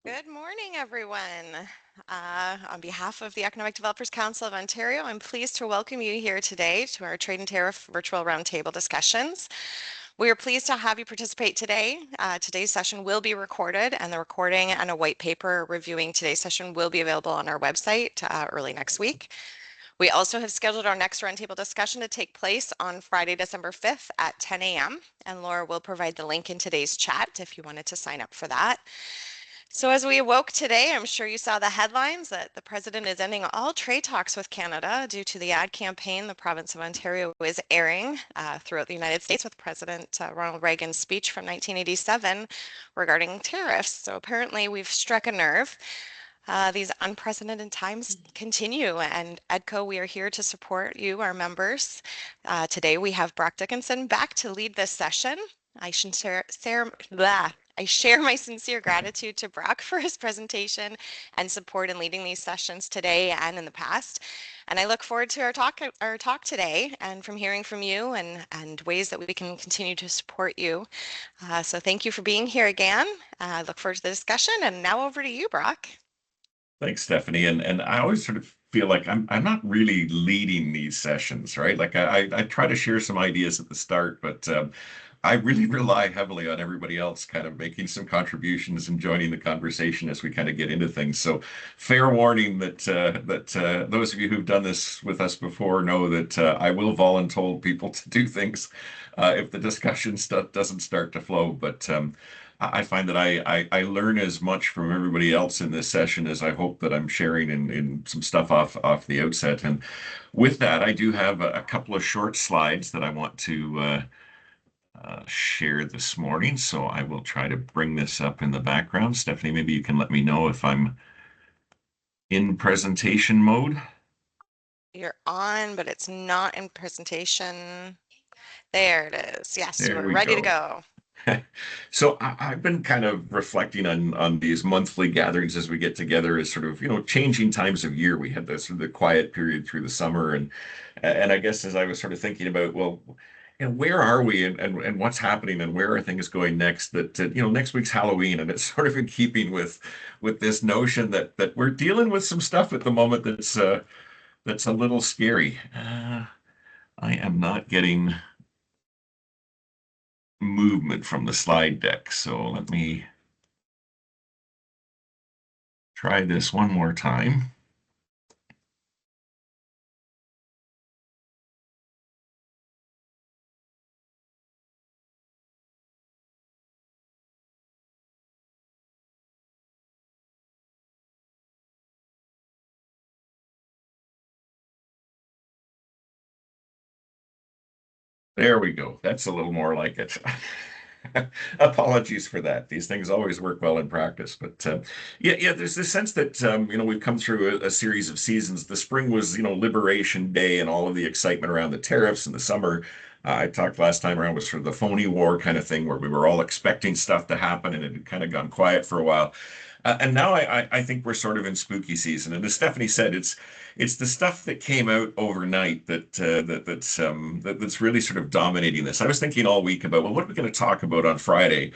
Good morning, everyone. On behalf of the Economic Developers Council of Ontario, I'm pleased to welcome you here today to our Trade and Tariff virtual roundtable discussions. We are pleased to have you participate today. Today's session will be recorded, and the recording and a white paper reviewing today's session will be available on our website early next week. We also have scheduled our next roundtable discussion to take place on Friday, December 5th at 10 a.m., and Laura will provide the link in today's chat if you wanted to sign up for that. So as we awoke today, I'm sure you saw the headlines that the president is ending all trade talks with Canada due to the ad campaign the province of Ontario is airing throughout the United States with President Ronald Reagan's speech from 1987 regarding tariffs. So apparently we've struck a nerve. These unprecedented times continue, and EDCO, we are here to support you, our members. Today we have Brock Dickinson back to lead this session. I share my sincere gratitude to Brock for his presentation and support in leading these sessions today and in the past. And I look forward to our talk today and from hearing from you and ways that we can continue to support you. So thank you for being here again. I look forward to the discussion. And now over to you, Brock. Thanks, Stephanie. And I always sort of feel like I'm not really leading these sessions, right? Like I try to share some ideas at the start, but I really rely heavily on everybody else kind of making some contributions and joining the conversation as we kind of get into things. So fair warning that those of you who've done this with us before know that I will volunteer people to do things if the discussion stuff doesn't start to flow. But I find that I learn as much from everybody else in this session as I hope that I'm sharing in some stuff off the outset. And with that, I do have a couple of short slides that I want to share this morning. So I will try to bring this up in the background. Stephanie, maybe you can let me know if I'm in presentation mode. You're on, but it's not in presentation. There it is. Yes, you There are we ready to go. go. So I've been kind of reflecting on these monthly gatherings as we get together as sort of, changing times of year. We had this sort of the quiet period through the summer, and I guess as I was sort of thinking about, well, where are we and what's happening and where are things going next? That next week's Halloween, and it's sort of in keeping with this notion that we're dealing with some stuff at the moment that's a little scary. I am not getting movement from the slide deck. So let me try this one more time. There we go. That's a little more like it. Apologies for that. These things always work well in practice, but yeah, there's this sense that we've come through a series of seasons. The spring was Liberation Day and all of the excitement around the tariffs, and the summer I talked last time around was sort of the phony war kind of thing where we were all expecting stuff to happen and it had kind of gone quiet for a while. And now I think we're sort of in spooky season. And as Stephanie said, it's the stuff that came out overnight that's really sort of dominating this. I was thinking all week about, well, what are we going to talk about on Friday?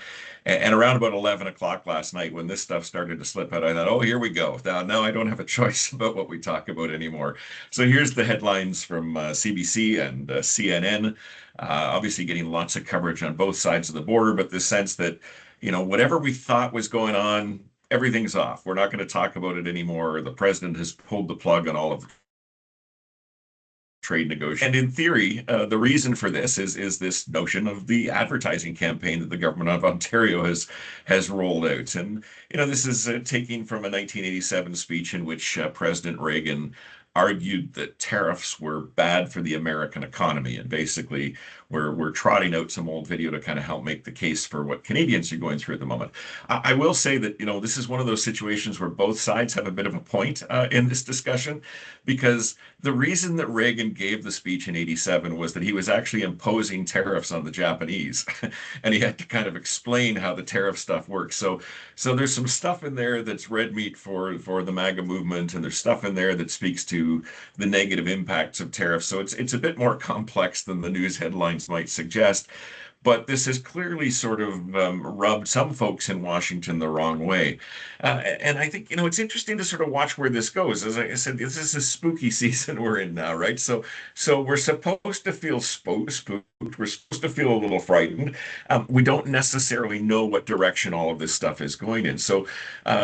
And around about 11 o'clock last night, when this stuff started to slip out, I thought, oh, here we go. Now I don't have a choice about what we talk about anymore. So here's the headlines from CBC and CNN. Obviously, getting lots of coverage on both sides of the border, but the sense that whatever we thought was going on, everything's off. We're not going to talk about it anymore. The president has pulled the plug on all of trade negotiations. And in theory, the reason for this is this notion of the advertising campaign that the government of Ontario has rolled out. And this is taking from a 1987 speech in which President Reagan argued that tariffs were bad for the American economy. And basically, we're trotting out some old video to kind of help make the case for what Canadians are going through at the moment. I will say that, this is one of those situations where both sides have a bit of a point in this discussion, because the reason that Reagan gave the speech in 87 was that he was actually imposing tariffs on the Japanese. And he had to kind of explain how the tariff stuff works. So there's some stuff in there that's red meat for the MAGA movement, and there's stuff in there that speaks to the negative impacts of tariffs. So it's a bit more complex than the news headlines might suggest. But this has clearly sort of rubbed some folks in Washington the wrong way. And I think, it's interesting to sort of watch where this goes. As I said, this is a spooky season we're in now, right? So we're supposed to feel spooked. We're supposed to feel a little frightened. We don't necessarily know what direction all of this stuff is going in. So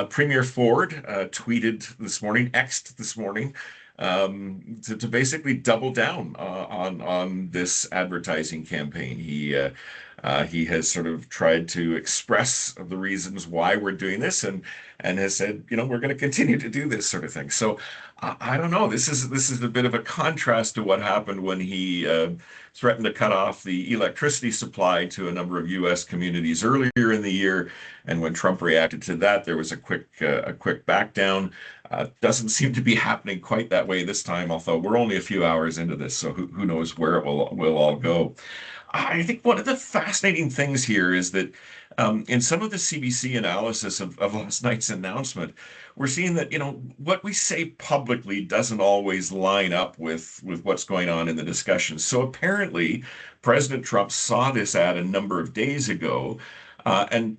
Premier Ford tweeted this morning, X'd this morning, to basically double down on this advertising campaign. He has sort of tried to express the reasons why we're doing this, and has said, we're going to continue to do this sort of thing. So I don't know. This is a bit of a contrast to what happened when he threatened to cut off the electricity supply to a number of U.S. communities earlier in the year, and when Trump reacted to that, there was a quick back down. Doesn't seem to be happening quite that way this time, although we're only a few hours into this, so who knows where it will all go. I think one of the fascinating things here is that in some of the CBC analysis of last night's announcement, we're seeing that, what we say publicly doesn't always line up with what's going on in the discussion. So apparently, President Trump saw this ad a number of days ago, and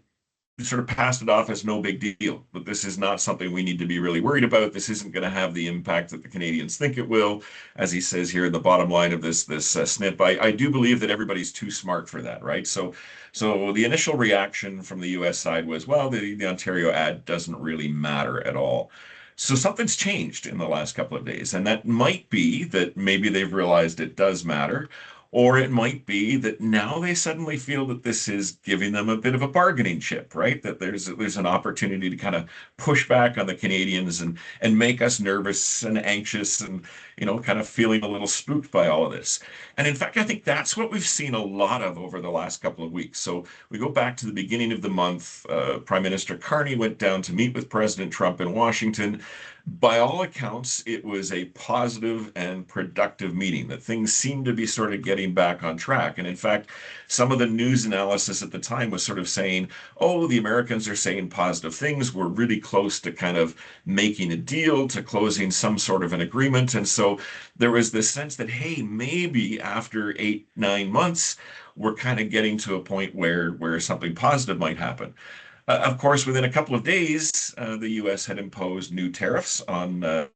sort of passed it off as no big deal. But this is not something we need to be really worried about. This isn't going to have the impact that the Canadians think it will, as he says here in the bottom line of this snip. I do believe that everybody's too smart for that, right? So the initial reaction from the U.S. side was, well, the Ontario ad doesn't really matter at all. So something's changed in the last couple of days, and that might be that maybe they've realized it does matter, or it might be that now they suddenly feel that this is giving them a bit of a bargaining chip, right? That there's an opportunity to kind of push back on the Canadians and make us nervous and anxious and kind of feeling a little spooked by all of this. And in fact, I think that's what we've seen a lot of over the last couple of weeks. So we go back to the beginning of the month. Prime Minister Carney went down to meet with President Trump in Washington. By all accounts, it was a positive and productive meeting, that things seemed to be sort of getting back on track. And in fact, some of the news analysis at the time was sort of saying, oh, the Americans are saying positive things. We're really close to kind of making a deal, to closing some sort of an agreement. And so there was this sense that, hey, maybe after 8, 9 months, we're kind of getting to a point where something positive might happen. Of course, within a couple of days, the U.S. had imposed new tariffs on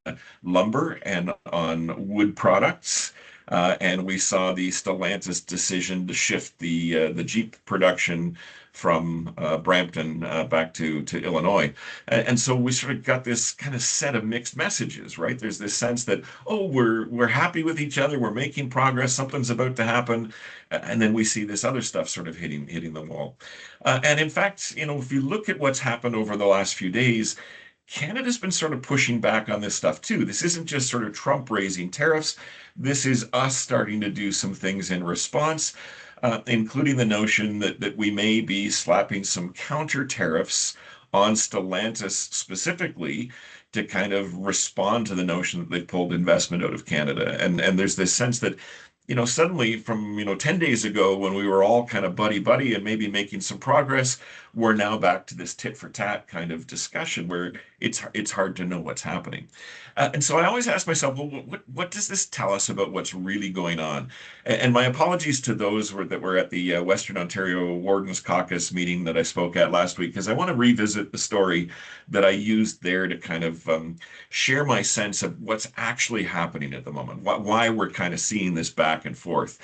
lumber and on wood products. And we saw the Stellantis decision to shift the Jeep production from Brampton back to Illinois. And so we sort of got this kind of set of mixed messages, right? There's this sense that, oh, we're happy with each other, we're making progress, something's about to happen, and then we see this other stuff sort of hitting the wall. And in fact, if you look at what's happened over the last few days, Canada's been sort of pushing back on this stuff too. This isn't just sort of Trump raising tariffs. This is us starting to do some things in response, including the notion that we may be slapping some counter tariffs on Stellantis specifically to kind of respond to the notion that they've pulled investment out of Canada. And there's this sense that suddenly from, 10 days ago when we were all kind of buddy and maybe making some progress, we're now back to this tit for tat kind of discussion where it's hard to know what's happening. And so I always ask myself, well, what does this tell us about what's really going on? And my apologies to those that were at the Western Ontario Wardens Caucus meeting that I spoke at last week, because I want to revisit the story that I used there to kind of share my sense of what's actually happening at the moment, why we're kind of seeing this back and forth.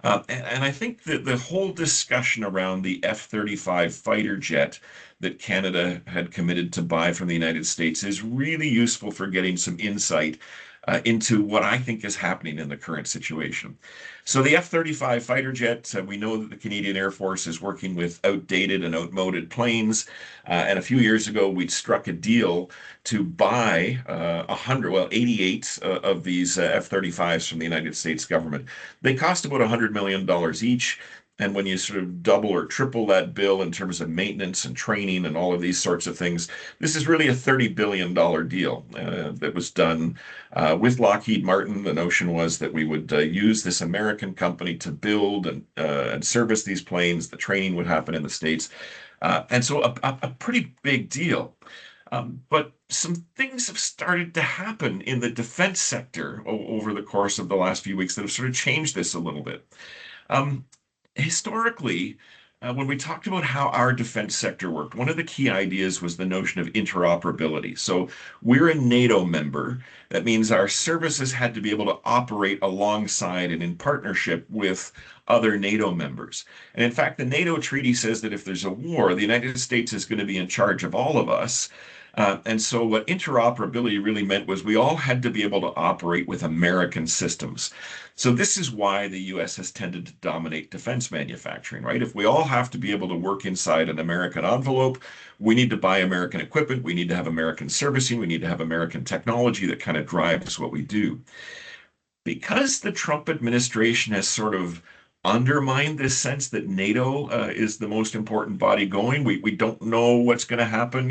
And I think that the whole discussion around the F-35 fighter jet that Canada had committed to buy from the United States is really useful for getting some insight into what I think is happening in the current situation. So the F-35 fighter jet, we know that the Canadian Air Force is working with outdated and outmoded planes. And a few years ago, we'd struck a deal to buy 88 of these F-35s from the United States government. They cost about $100 million each. And when you sort of double or triple that bill in terms of maintenance and training and all of these sorts of things, this is really a $30 billion deal that was done with Lockheed Martin. The notion was that we would use this American company to build and service these planes. The training would happen in the States. And so a pretty big deal. But some things have started to happen in the defense sector over the course of the last few weeks that have sort of changed this a little bit. Um, Historically, when we talked about how our defense sector worked, one of the key ideas was the notion of interoperability. So we're a NATO member. That means our services had to be able to operate alongside and in partnership with other NATO members. And in fact, the NATO treaty says that if there's a war, the United States is going to be in charge of all of us. And so, what interoperability really meant was we all had to be able to operate with American systems. So this is why the US has tended to dominate defense manufacturing, right? If we all have to be able to work inside an American envelope, we need to buy American equipment, we need to have American servicing, we need to have American technology that kind of drives what we do. Because the Trump administration has sort of undermined this sense that NATO is the most important body going, we don't know what's going to happen.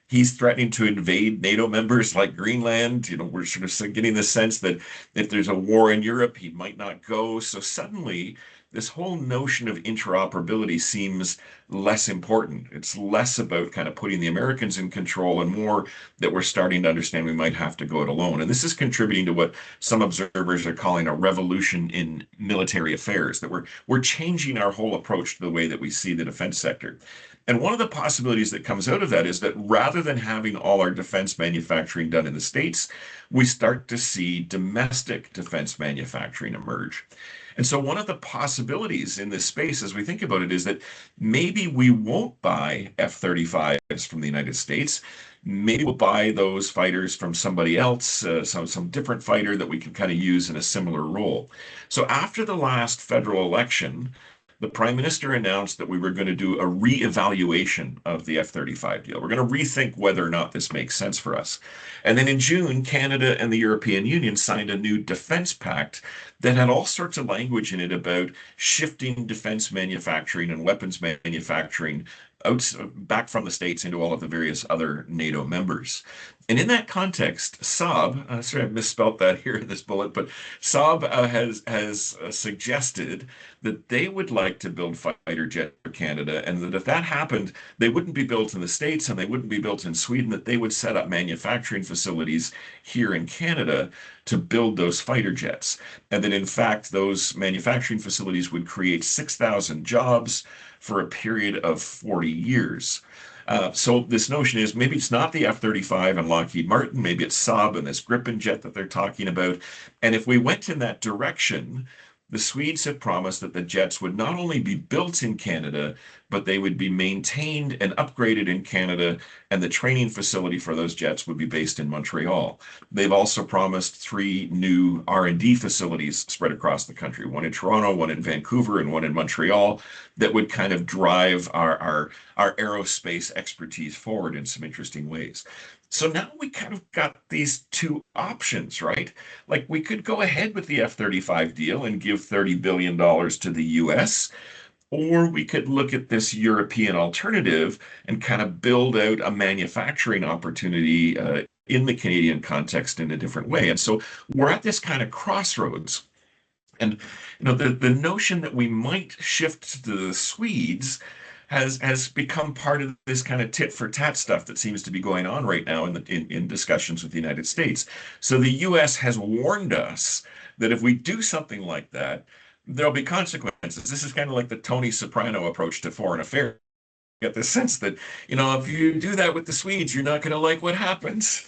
He's threatening to invade NATO members like Greenland. We're sort of getting the sense that if there's a war in Europe, he might not go. So suddenly, this whole notion of interoperability seems less important. It's less about kind of putting the Americans in control and more that we're starting to understand we might have to go it alone. And this is contributing to what some observers are calling a revolution in military affairs, that we're changing our whole approach to the way that we see the defense sector. And one of the possibilities that comes out of that is that rather than having all our defense manufacturing done in the States, we start to see domestic defense manufacturing emerge. And so, one of the possibilities in this space, as we think about it, is that maybe we won't buy F-35s from the United States. Maybe we'll buy those fighters from somebody else, some different fighter that we can kind of use in a similar role. So, after the last federal election, the prime minister announced that we were going to do a re-evaluation of the F-35 deal. We're going to rethink whether or not this makes sense for us. And then in June, Canada and the European Union signed a new defense pact that had all sorts of language in it about shifting defense manufacturing and weapons manufacturing back from the States into all of the various other NATO members. And in that context, Saab, sorry, I misspelled that here in this bullet, but Saab has suggested that they would like to build fighter jets for Canada, and that if that happened, they wouldn't be built in the States and they wouldn't be built in Sweden, that they would set up manufacturing facilities here in Canada to build those fighter jets. And that in fact, those manufacturing facilities would create 6,000 jobs for a period of 40 years. So this notion is maybe it's not the F-35 and Lockheed Martin, maybe it's Saab and this Gripen jet that they're talking about. And if we went in that direction, the Swedes have promised that the jets would not only be built in Canada, but they would be maintained and upgraded in Canada, and the training facility for those jets would be based in Montreal. They've also promised 3 new R&D facilities spread across the country, one in Toronto, one in Vancouver, and one in Montreal, that would kind of drive our aerospace expertise forward in some interesting ways. So now we kind of got these two options, right? Like we could go ahead with the F-35 deal and give $30 billion to the US, or we could look at this European alternative and kind of build out a manufacturing opportunity in the Canadian context in a different way. And so we're at this kind of crossroads. And the notion that we might shift to the Swedes has become part of this kind of tit for tat stuff that seems to be going on right now in discussions with the United States. So the U.S. has warned us that if we do something like that, there'll be consequences. This is kind of like the Tony Soprano approach to foreign affairs. Get the sense that, if you do that with the Swedes, you're not going to like what happens.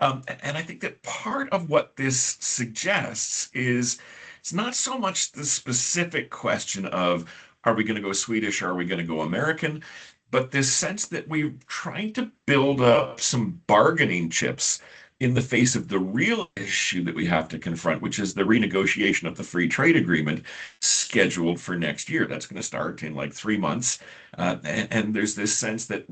And I think that part of what this suggests is it's not so much the specific question of are we going to go Swedish or are we going to go American, but this sense that we're trying to build up some bargaining chips in the face of the real issue that we have to confront, which is the renegotiation of the free trade agreement scheduled for next year. That's going to start in like 3 months. And there's this sense that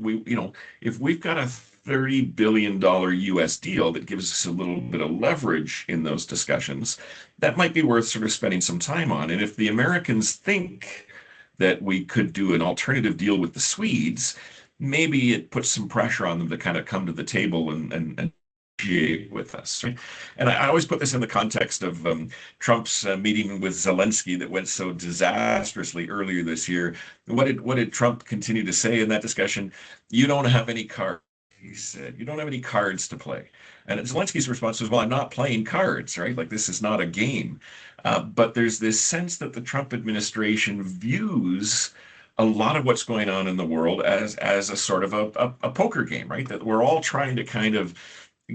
if we've got a $30 billion US deal that gives us a little bit of leverage in those discussions, that might be worth sort of spending some time on. And if the Americans think that we could do an alternative deal with the Swedes, maybe it puts some pressure on them to kind of come to the table and negotiate with us. Right? And I always put this in the context of Trump's meeting with Zelensky that went so disastrously earlier this year. What did Trump continue to say in that discussion? You don't have any cards. He said, "You don't have any cards to play." And Zelensky's response was, "Well, I'm not playing cards, right? Like this is not a game." But there's this sense that the Trump administration views a lot of what's going on in the world as a sort of a poker game, right? That we're all trying to kind of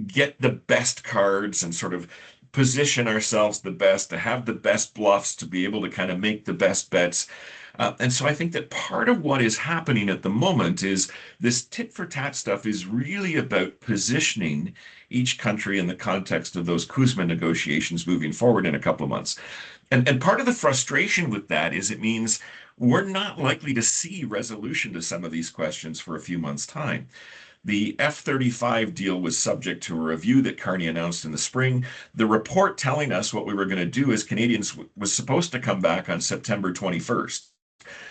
get the best cards and sort of position ourselves the best, to have the best bluffs, to be able to kind of make the best bets. And so I think that part of what is happening at the moment is this tit for tat stuff is really about positioning each country in the context of those Kuzma negotiations moving forward in a couple of months. And part of the frustration with that is it means we're not likely to see resolution to some of these questions for a few months' time. The F-35 deal was subject to a review that Carney announced in the spring. The report telling us what we were going to do as Canadians was supposed to come back on September 21st.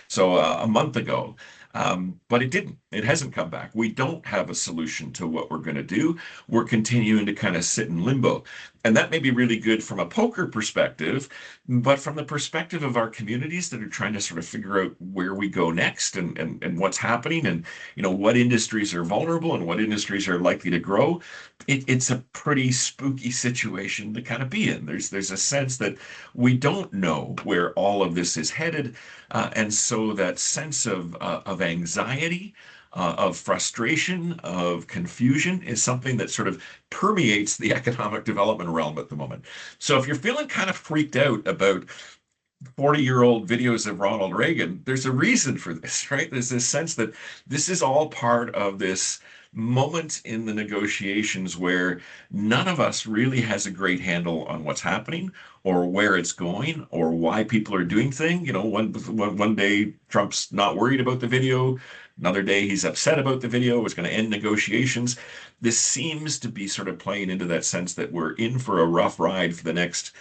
So a month ago. But it didn't. It hasn't come back. We don't have a solution to what we're going to do. We're continuing to kind of sit in limbo. And that may be really good from a poker perspective, but from the perspective of our communities that are trying to sort of figure out where we go next and what's happening and what industries are vulnerable and what industries are likely to grow, it's a pretty spooky situation to kind of be in. There's a sense that we don't know where all of this is headed. And so that sense of anxiety, of frustration, of confusion is something that sort of permeates the economic development realm at the moment. So if you're feeling kind of freaked out about 40-year-old videos of Ronald Reagan, there's a reason for this, right? There's this sense that this is all part of this moment in the negotiations where none of us really has a great handle on what's happening or where it's going or why people are doing things. One day Trump's not worried about the video, another day he's upset about the video, it's going to end negotiations. This seems to be sort of playing into that sense that we're in for a rough ride for the next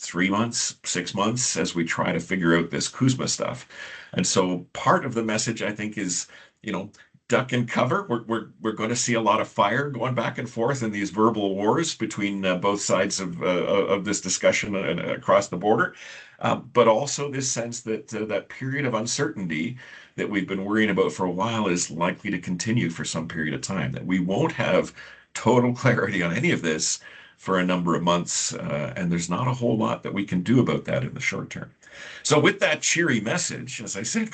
3 months, 6 months as we try to figure out this Kuzma stuff. And so part of the message, I think, is, duck and cover. We're going to see a lot of fire going back and forth in these verbal wars between both sides of this discussion and across the border. But also this sense that that period of uncertainty that we've been worrying about for a while is likely to continue for some period of time, that we won't have total clarity on any of this for a number of months, and there's not a whole lot that we can do about that in the short term. So, with that cheery message, as I said,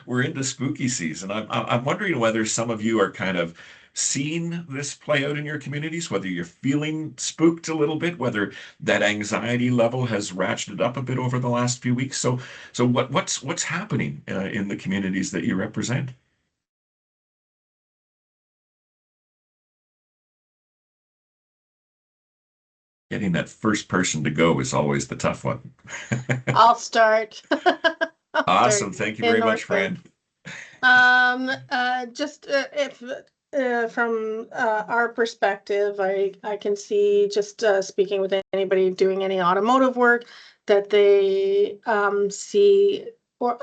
we're into spooky season. I'm wondering whether some of you are kind of seeing this play out in your communities, whether you're feeling spooked a little bit, whether that anxiety level has ratcheted up a bit over the last few weeks. So what's happening in the communities that you represent? Getting that first person to go is always the tough one. I'll start. I'll start Awesome. Thank you in very much, North Bay. Fran. Just if from our perspective, I can see just speaking with anybody doing any automotive work that they see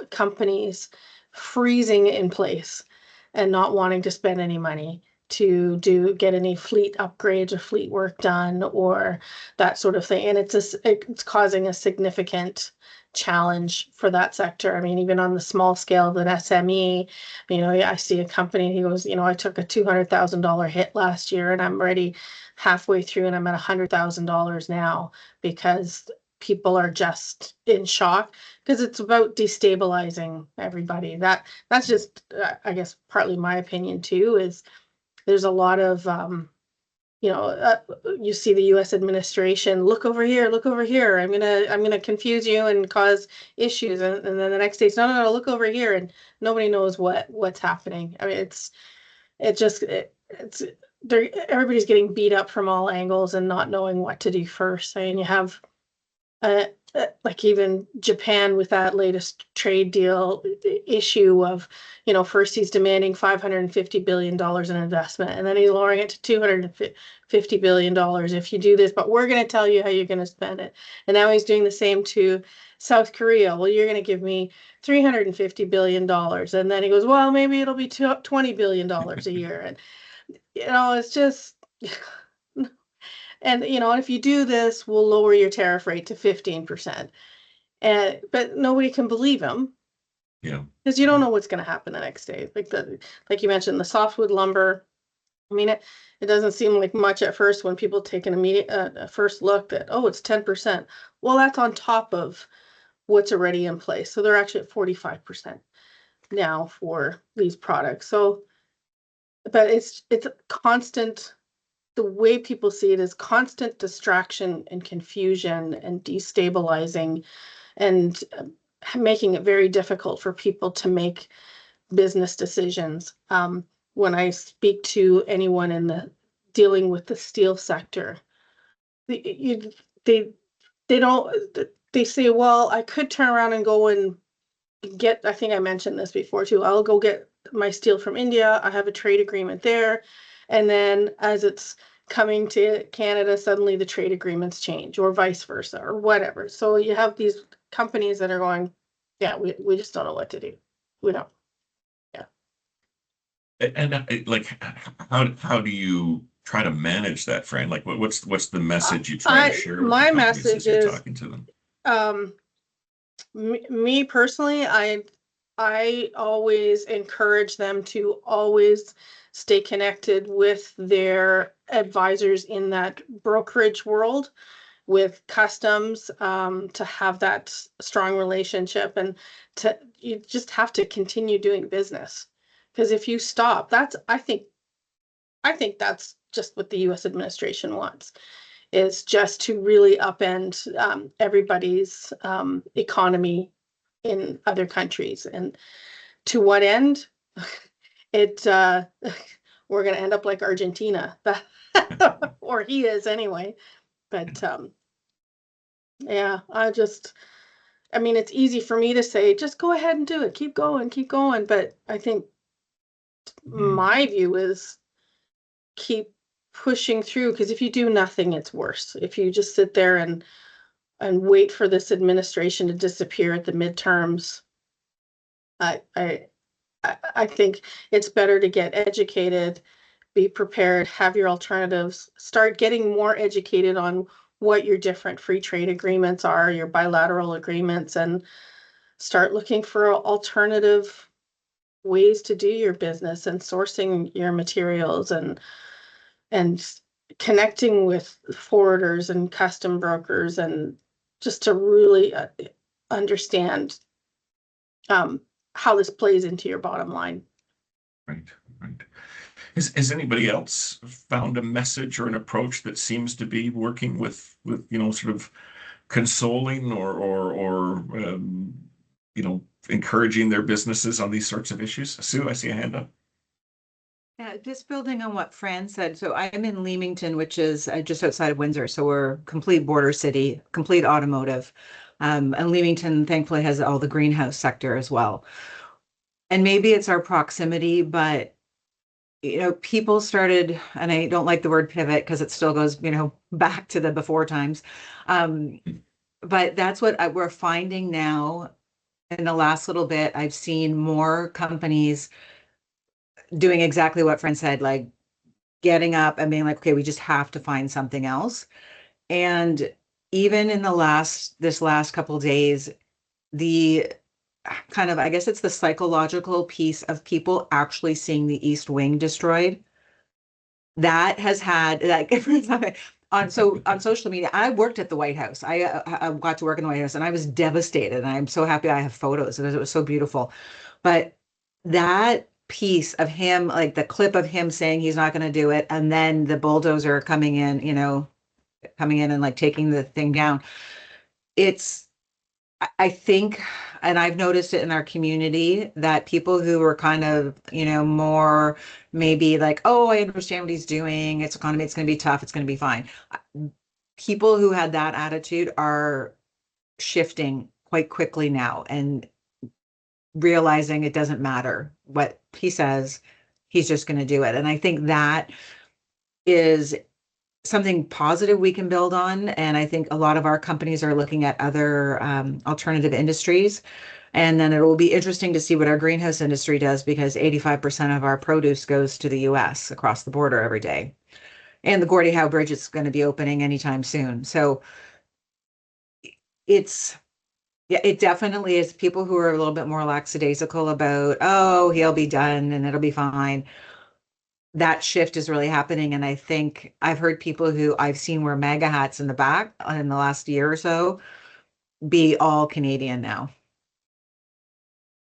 companies freezing in place and not wanting to spend any money to get any fleet upgrades or fleet work done or that sort of thing. And it's causing a significant challenge for that sector. I mean, even on the small scale of an SME, I see a company, he goes, I took a $200,000 hit last year and I'm already halfway through and I'm at $100,000 now because people are just in shock because it's about destabilizing everybody. That's just, I guess, partly my opinion too, is there's a lot of, you see the U.S. administration, look over here, look over here. I'm gonna confuse you and cause issues, and then the next day, it's no, look over here, and nobody knows what's happening. I mean, it's everybody's getting beat up from all angles and not knowing what to do first. I mean, you have uh, like even Japan with that latest trade deal issue of, first he's demanding $550 billion in investment, and then he's lowering it to $250 billion if you do this, but we're going to tell you how you're going to spend it. And now he's doing the same to South Korea. Well, you're going to give me $350 billion. And then he goes, well, maybe it'll be $20 billion a year. And, it's just, and if you do this, we'll lower your tariff rate to 15%. But nobody can believe him. Yeah. Because you don't know what's going to happen the next day. Like you mentioned, the softwood lumber, I mean, it doesn't seem like much at first when people take an immediate a first look that, oh, it's 10%. Well, that's on top of what's already in place. So they're actually at 45% now for these products. So, but it's constant. The way people see it is constant distraction and confusion and destabilizing and making it very difficult for people to make business decisions. When I speak to anyone in the dealing with the steel sector, you, they they don't they say, well, I could turn around and go and get, I think I mentioned this before too, I'll go get my steel from India. I have a trade agreement there. And then as it's coming to Canada, suddenly the trade agreements change or vice versa or whatever. So you have these companies that are going, yeah, we just don't know what to do. We don't. Yeah. And like, how do you try to manage that, Fran? Like, what's the message you try to share with the My companies message as you're is, talking to them? um, me personally, I always encourage them to always stay connected with their advisors in that brokerage world with customs, to have that strong relationship and to you just have to continue doing business. Because if you stop, that's I think that's just what the US administration wants, is just to really upend everybody's economy in other countries. And to what end? It we're going to end up like Argentina, or he is anyway. But yeah, I mean, it's easy for me to say, just go ahead and do it, keep going. But I think Mhm. my view is keep pushing through, because if you do nothing, it's worse. If you just sit there and wait for this administration to disappear at the midterms, I I I think it's better to get educated, be prepared, have your alternatives, start getting more educated on what your different free trade agreements are, your bilateral agreements, and start looking for alternative ways to do your business and sourcing your materials and connecting with forwarders and custom brokers, and just to really understand um, how this plays into your bottom line. Right, right. Has anybody else found a message or an approach that seems to be working with sort of consoling or encouraging their businesses on these sorts of issues? Sue, I see a hand up. Yeah, just building on what Fran said. So I'm in Leamington, which is just outside of Windsor. So we're complete border city, complete automotive. And Leamington thankfully has all the greenhouse sector as well. And maybe it's our proximity, but people started, and I don't like the word pivot because it still goes, back to the before times. Um, but that's what we're finding now. In the last little bit, I've seen more companies doing exactly what Fran said, like getting up and being like, okay, we just have to find something else. And even in this last couple of days, the kind of, I guess it's the psychological piece of people actually seeing the East Wing destroyed. That has had like on social media. I worked at the White House. I got to work in the White House, and I was devastated. And I'm so happy I have photos because it was so beautiful. But that piece of him, like the clip of him saying he's not going to do it, and then the bulldozer coming in and like taking the thing down. It's I think, and I've noticed it in our community, that people who are kind of, more maybe like, oh, I understand what he's doing. It's economy. It's going to be tough. It's going to be fine. People who had that attitude are shifting quite quickly now and realizing it doesn't matter what he says. He's just going to do it. And I think that is something positive we can build on. And I think a lot of our companies are looking at other alternative industries. And then it will be interesting to see what our greenhouse industry does, because 85% of our produce goes to the US across the border every day. And the Gordie Howe Bridge is going to be opening anytime soon. So it's, yeah, it definitely is people who are a little bit more lackadaisical about, oh, he'll be done and it'll be fine. that shift is really happening. And I think I've heard people who I've seen wear MAGA hats in the back in the last year or so be all Canadian now.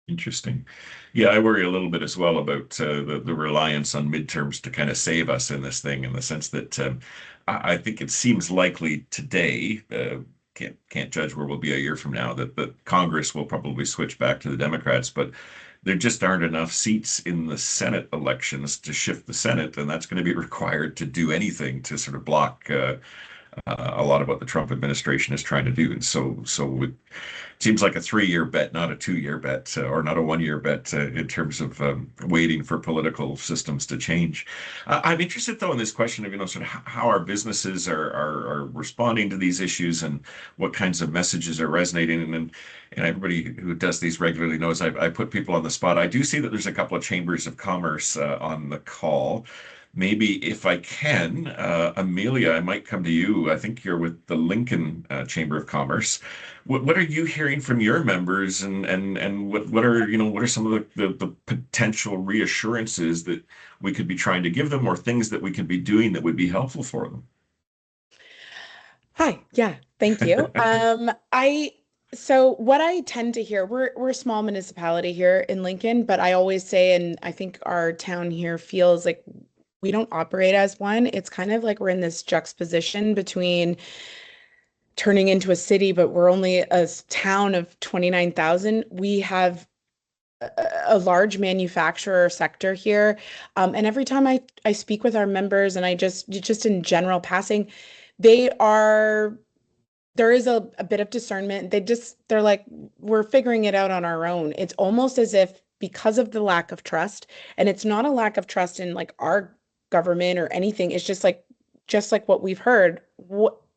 Interesting. Yeah, I worry a little bit as well about the reliance on midterms to kind of save us in this thing, in the sense that I think it seems likely today, can't judge where we'll be a year from now, that Congress will probably switch back to the Democrats, but there just aren't enough seats in the Senate elections to shift the Senate, and that's going to be required to do anything to sort of block a lot of what the Trump administration is trying to do. And so it seems like a 3-year bet, not a 2-year bet, or not a 1-year bet in terms of waiting for political systems to change. I'm interested, though, in this question of, sort of how our businesses are responding to these issues and what kinds of messages are resonating. And everybody who does these regularly knows I put people on the spot. I do see that there's a couple of chambers of commerce on the call. Maybe if I can, Amelia, I might come to you. I think you're with the Lincoln Chamber of Commerce. What are you hearing from your members, and what are what are some of the potential reassurances that we could be trying to give them, or things that we could be doing that would be helpful for them? Hi. Yeah, thank you. So what I tend to hear, we're a small municipality here in Lincoln, but I always say, and I think our town here feels like we don't operate as one. It's kind of like we're in this juxtaposition between turning into a city, but we're only a town of 29,000. We have a large manufacturer sector here. And every time I speak with our members and I just in general passing, they are there is a bit of discernment. They're like, we're figuring it out on our own. It's almost as if because of the lack of trust, and it's not a lack of trust in like our government or anything. It's just like what we've heard.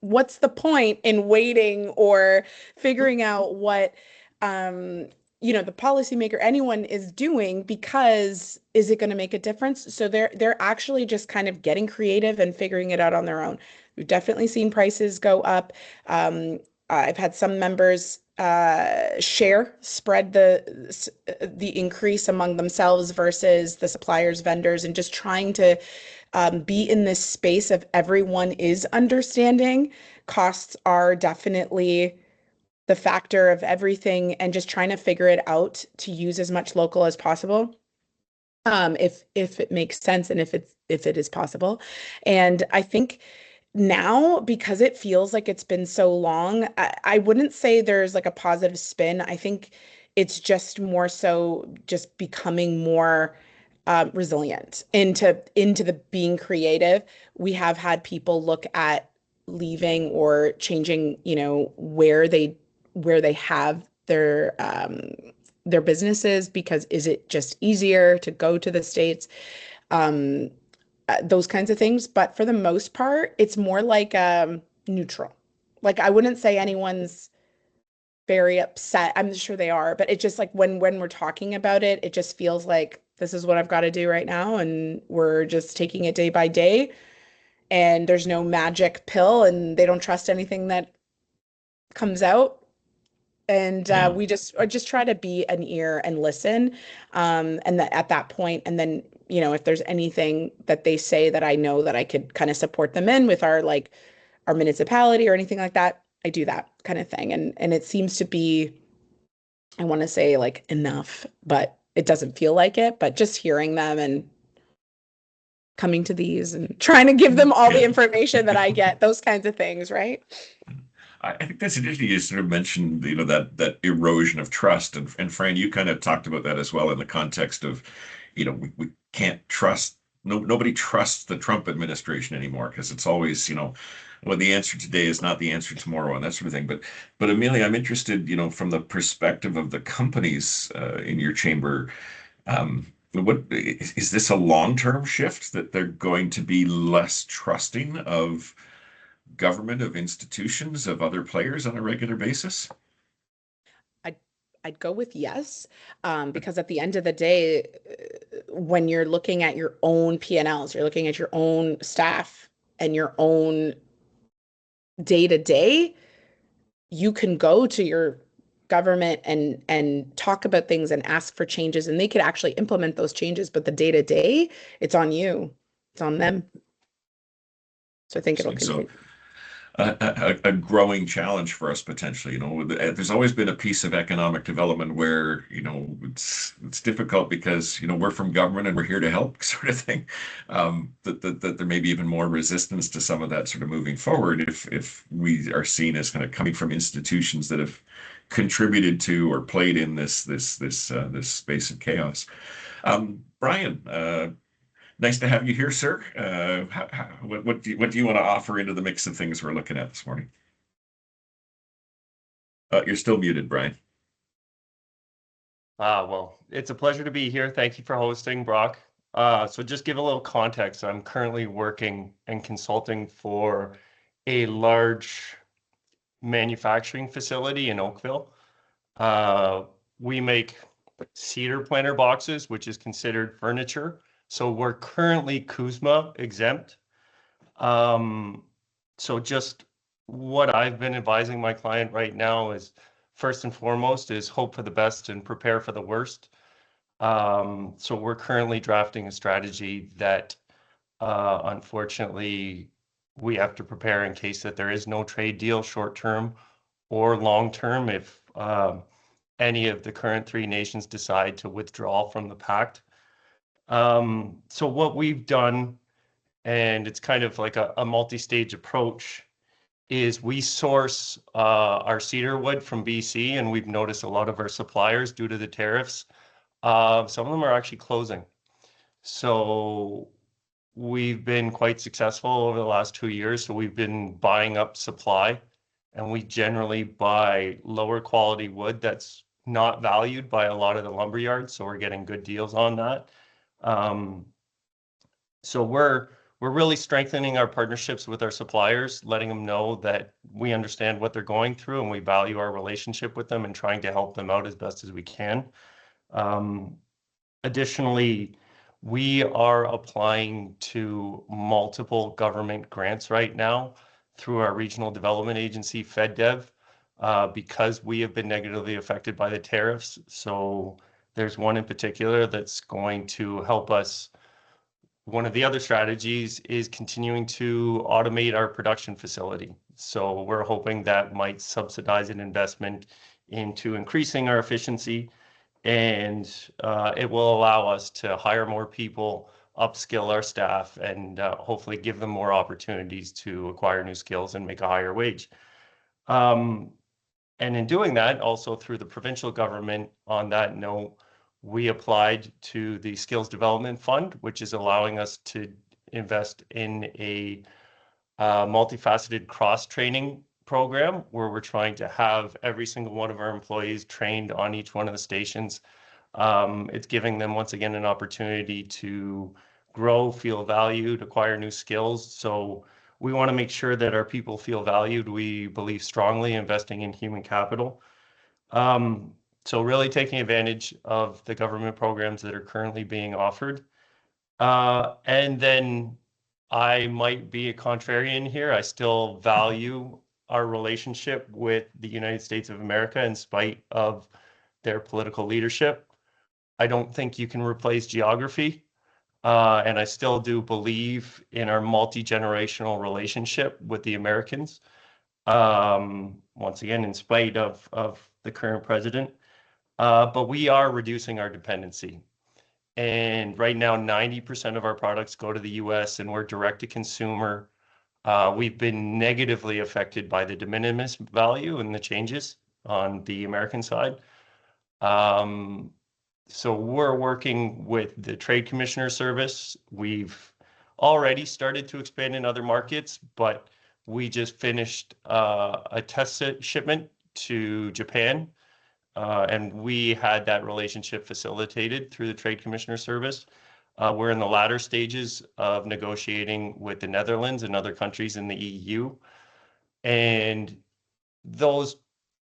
What's the point in waiting or figuring out what the policymaker, anyone is doing, because is it going to make a difference? So they're actually just kind of getting creative and figuring it out on their own. We've definitely seen prices go up. I've had some members spread the increase among themselves versus the suppliers, vendors, and just trying to be in this space of everyone is understanding. Costs are definitely the factor of everything, and just trying to figure it out to use as much local as possible. If it makes sense and if it is possible. And I think now, because it feels like it's been so long, I wouldn't say there's like a positive spin. I think it's just more so just becoming more resilient into the being creative. We have had people look at leaving or changing, where they have their businesses, because is it just easier to go to the States? Those kinds of things. But for the most part, it's more like neutral. Like I wouldn't say anyone's very upset. I'm sure they are, but it just like when we're talking about it, it just feels like this is what I've got to do right now, and we're just taking it day by day. And there's no magic pill, and they don't trust anything that comes out. And Yeah. we just try to be an ear and listen. And that at that point, and then, if there's anything that they say that I know that I could kind of support them in with our municipality or anything like that, I do that kind of thing. And it seems to be, I want to say like enough, but it doesn't feel like it. But just hearing them and coming to these and trying to give them all the Yeah. information that I get, those kinds of things, right? I think that's interesting. You sort of mentioned, that erosion of trust, and Fran, you kind of talked about that as well in the context of, we can't trust. No, nobody trusts the Trump administration anymore because it's always, well, the answer today is not the answer tomorrow, and that sort of thing. But Amelia, I'm interested, from the perspective of the companies in your chamber. What is this a long-term shift that they're going to be less trusting of government, of institutions, of other players on a regular basis? I'd I'd go with yes, because at the end of the day, when you're looking at your own P&Ls, you're looking at your own staff and your own day to day, you can go to your government and talk about things and ask for changes, and they could actually implement those changes, but the day to day, it's on you. It's on them. So I think it'll So continue. a growing challenge for us potentially. There's always been a piece of economic development where, it's difficult because, we're from government and we're here to help sort of thing. That there may be even more resistance to some of that sort of moving forward if we are seen as kind of coming from institutions that have contributed to or played in this space of chaos. Brian, nice to have you here, sir. What do you want to offer into the mix of things we're looking at this morning? You're still muted, Brian. Well, it's a pleasure to be here. Thank you for hosting, Brock. So just give a little context. I'm currently working and consulting for a large manufacturing facility in Oakville. We make cedar planter boxes, which is considered furniture. So we're currently CUSMA exempt. So just what I've been advising my client right now is first and foremost is hope for the best and prepare for the worst. So we're currently drafting a strategy that unfortunately we have to prepare in case that there is no trade deal short term or long term if any of the current three nations decide to withdraw from the pact. So what we've done, and it's kind of like a multi-stage approach, is we source our cedar wood from BC, and we've noticed a lot of our suppliers, due to the tariffs, some of them are actually closing. So we've been quite successful over the last 2 years. So we've been buying up supply, and we generally buy lower quality wood that's not valued by a lot of the lumber yards. So we're getting good deals on that. So we're really strengthening our partnerships with our suppliers, letting them know that we understand what they're going through and we value our relationship with them and trying to help them out as best as we can. Additionally, we are applying to multiple government grants right now through our regional development agency, FedDev, because we have been negatively affected by the tariffs. So there's one in particular that's going to help us. One of the other strategies is continuing to automate our production facility. So we're hoping that might subsidize an investment into increasing our efficiency, and it will allow us to hire more people, upskill our staff, and hopefully give them more opportunities to acquire new skills and make a higher wage. And in doing that, also through the provincial government, on that note, we applied to the Skills Development Fund, which is allowing us to invest in a multifaceted cross-training program where we're trying to have every single one of our employees trained on each one of the stations. It's giving them, once again, an opportunity to grow, feel valued, acquire new skills. So we want to make sure that our people feel valued. We believe strongly investing in human capital. So really taking advantage of the government programs that are currently being offered. And then I might be a contrarian here. I still value our relationship with the United States of America in spite of their political leadership. I don't think you can replace geography. And I still do believe in our multi-generational relationship with the Americans. Once again, in spite of the current president. But we are reducing our dependency. And right now, 90% of our products go to the US and we're direct to consumer. We've been negatively affected by the de minimis value and the changes on the American side. So we're working with the Trade Commissioner Service. We've already started to expand in other markets, but we just finished a test shipment to Japan. And we had that relationship facilitated through the Trade Commissioner Service. We're in the latter stages of negotiating with the Netherlands and other countries in the EU. And those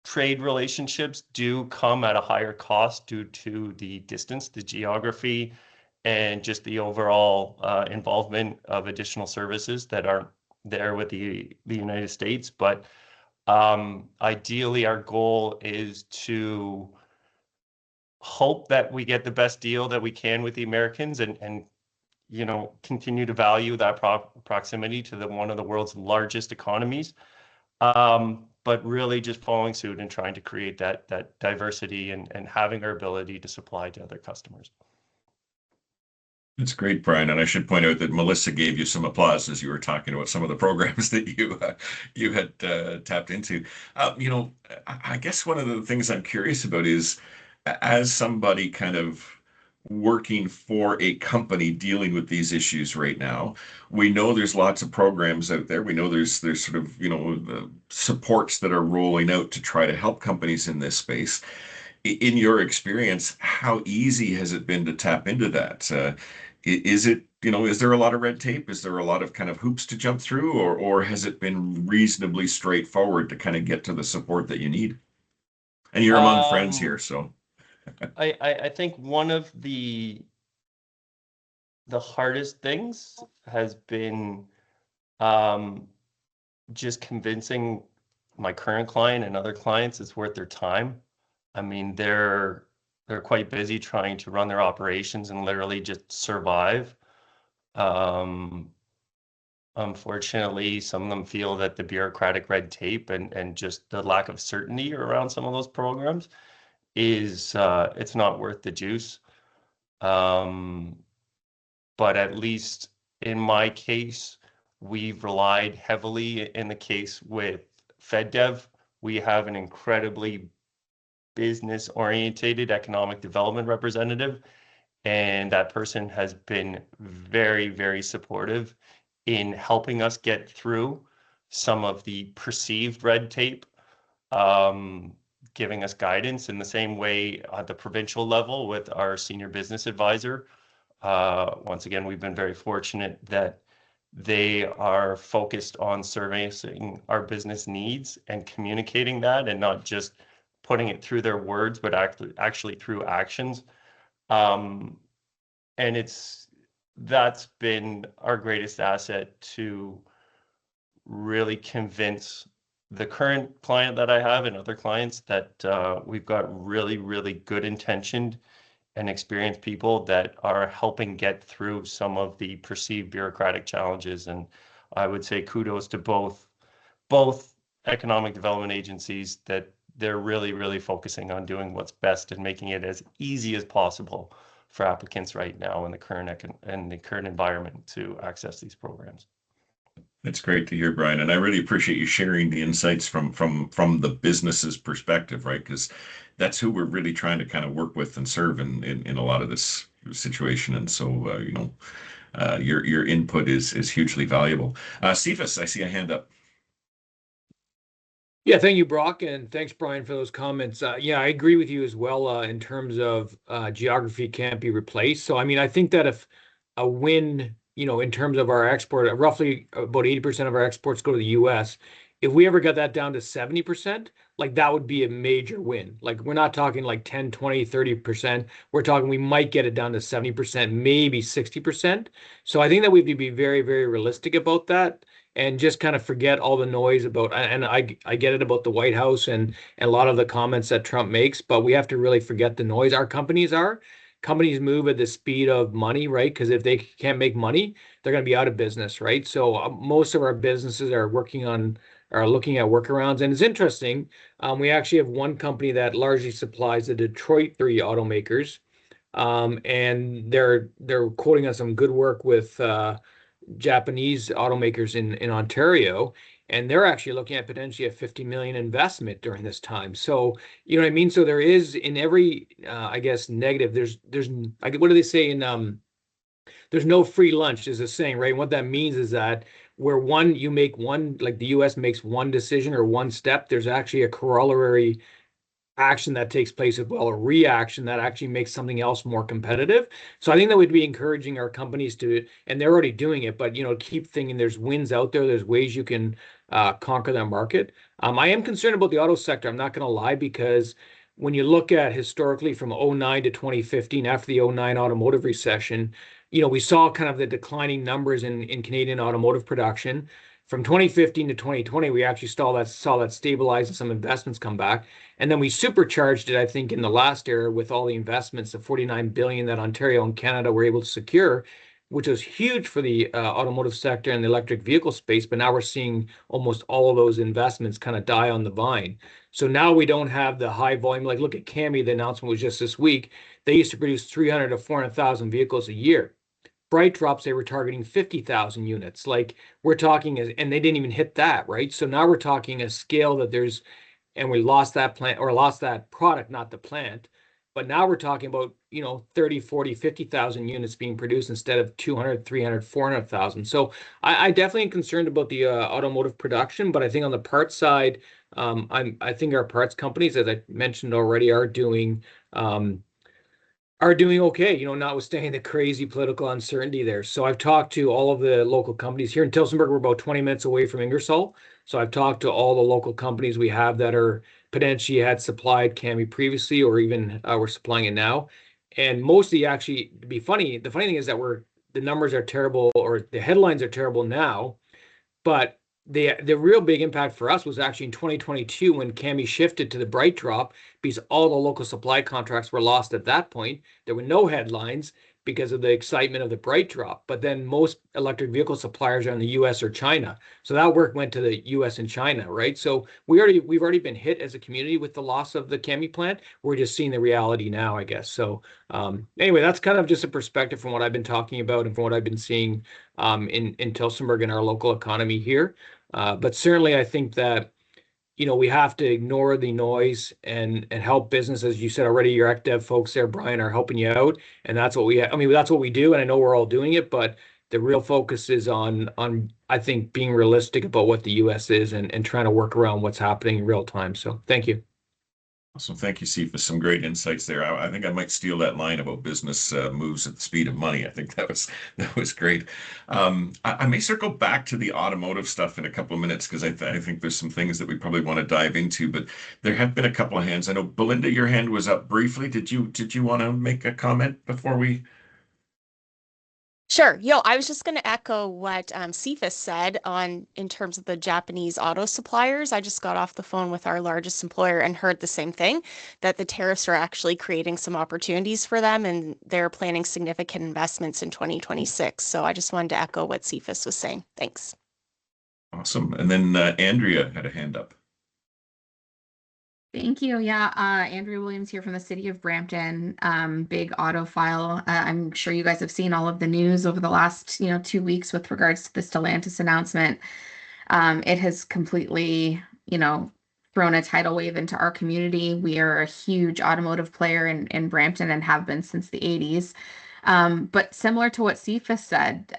trade relationships do come at a higher cost due to the distance, the geography, and just the overall involvement of additional services that aren't there with the United States. But Ideally, our goal is to hope that we get the best deal that we can with the Americans and continue to value that proximity to one of the world's largest economies. But really just following suit and trying to create that diversity and having our ability to supply to other customers. That's great, Brian. And I should point out that Melissa gave you some applause as you were talking about some of the programs that you had tapped into. I guess one of the things I'm curious about is, as somebody kind of working for a company dealing with these issues right now, we know there's lots of programs out there. We know there's sort of the supports that are rolling out to try to help companies in this space. In your experience, how easy has it been to tap into that? Is it, is there a lot of red tape? Is there a lot of kind of hoops to jump through, or has it been reasonably straightforward to kind of get to the support that you need? And you're among friends here, so. I think one of the hardest things has been just convincing my current client and other clients it's worth their time. I mean, they're quite busy trying to run their operations and literally just survive. Unfortunately, some of them feel that the bureaucratic red tape and just the lack of certainty around some of those programs is it's not worth the juice. But at least in my case, we've relied heavily in the case with FedDev. We have an incredibly business-oriented economic development representative, and that person has been very, very supportive in helping us get through some of the perceived red tape, giving us guidance in the same way at the provincial level with our senior business advisor. Once again, we've been very fortunate that they are focused on servicing our business needs and communicating that, and not just putting it through their words, but actually through actions. And that's been our greatest asset to really convince the current client that I have and other clients that we've got really, really good intentioned and experienced people that are helping get through some of the perceived bureaucratic challenges. And I would say kudos to both economic development agencies that they're really, really focusing on doing what's best and making it as easy as possible for applicants right now in the current environment to access these programs. That's great to hear, Brian, and I really appreciate you sharing the insights from the business's perspective, right? Because that's who we're really trying to kind of work with and serve in a lot of this situation. And so, your input is hugely valuable. Cephas, I see a hand up. Yeah, thank you, Brock, and thanks, Brian, for those comments. Yeah, I agree with you as well in terms of geography can't be replaced. So, I mean, I think that if a win, in terms of our export, roughly about 80% of our exports go to the US. If we ever got that down to 70%, like that would be a major win. Like we're not talking like 10, 20, 30%. We're talking we might get it down to 70%, maybe 60%. So I think that we have to be very, very realistic about that and just kind of forget all the noise about, and I get it about the White House and a lot of the comments that Trump makes, but we have to really forget the noise. Our companies move at the speed of money, right? Because if they can't make money, they're going to be out of business, right? So most of our businesses are looking at workarounds. And it's interesting. We actually have one company that largely supplies the Detroit 3 automakers. And they're quoting us some good work with Japanese automakers in Ontario, and they're actually looking at potentially a 50 million investment during this time. So you know what I mean? So there is in every I guess negative, there's what do they say in there's no free lunch is a saying, right? And what that means is that where you make one, like the US makes one decision or one step, there's actually a corollary action that takes place as well, a reaction that actually makes something else more competitive. So I think that would be encouraging our companies to, and they're already doing it, but keep thinking there's wins out there. There's ways you can conquer that market. I am concerned about the auto sector. I'm not going to lie, because when you look at historically from 09 to 2015, after the 09 automotive recession, we saw kind of the declining numbers in Canadian automotive production. from 2015 to 2020, we actually saw that stabilize and some investments come back. And then we supercharged it, I think, in the last era with all the investments, the 49 billion that Ontario and Canada were able to secure, which was huge for the automotive sector and the electric vehicle space. But now we're seeing almost all of those investments kind of die on the vine. So now we don't have the high volume. Like look at Cami, the announcement was just this week. They used to produce 300 to 400,000 vehicles a year. Bright Drops, they were targeting 50,000 units. Like we're talking, and they didn't even hit that, right? So now we're talking a scale that there's, and we lost that plant or lost that product, not the plant. But now we're talking about, 30, 40, 50,000 units being produced instead of 200, 300, 400,000. So I definitely am concerned about the automotive production, but I think on the parts side, I think our parts companies, as I mentioned already, are doing okay, notwithstanding the crazy political uncertainty there. So I've talked to all of the local companies here in Tillsonburg. We're about 20 minutes away from Ingersoll. So I've talked to all the local companies we have that are potentially had supplied Cami previously, or even we're supplying it now. And mostly actually, the funny thing is that the numbers are terrible, or the headlines are terrible now, but the real big impact for us was actually in 2022 when Cami shifted to the Bright Drop, because all the local supply contracts were lost at that point. There were no headlines because of the excitement of the Bright Drop. But then most electric vehicle suppliers are in the US or China. So that work went to the US and China, right? So we've already been hit as a community with the loss of the Cami plant. We're just seeing the reality now, I guess. So anyway, that's kind of just a perspective from what I've been talking about and from what I've been seeing in Tillsonburg and our local economy here. But certainly I think that we have to ignore the noise and help business. As you said already, your ECDev folks there, Brian, are helping you out. And that's what that's what we do. And I know we're all doing it, but the real focus is on I think, being realistic about what the US is and trying to work around what's happening in real time. So thank you. Awesome. Thank you, Cephas. Some great insights there. I think I might steal that line about business moves at the speed of money. I think that was great. I may circle back to the automotive stuff in a couple of minutes because I think there's some things that we probably want to dive into. But there have been a couple of hands. I know, Belinda, your hand was up briefly. Did you want to make a comment before we? Sure. I was just going to echo what Cephas said in terms of the Japanese auto suppliers. I just got off the phone with our largest employer and heard the same thing, that the tariffs are actually creating some opportunities for them, and they're planning significant investments in 2026. So I just wanted to echo what Cephas was saying. Thanks. Awesome. And then Andrea had a hand up. Thank you. Yeah, Andrea Williams here from the city of Brampton, big autophile. I'm sure you guys have seen all of the news over the last, 2 weeks with regards to the Stellantis announcement. It has completely, thrown a tidal wave into our community. We are a huge automotive player in Brampton and have been since the 80s. But similar to what Cephas said,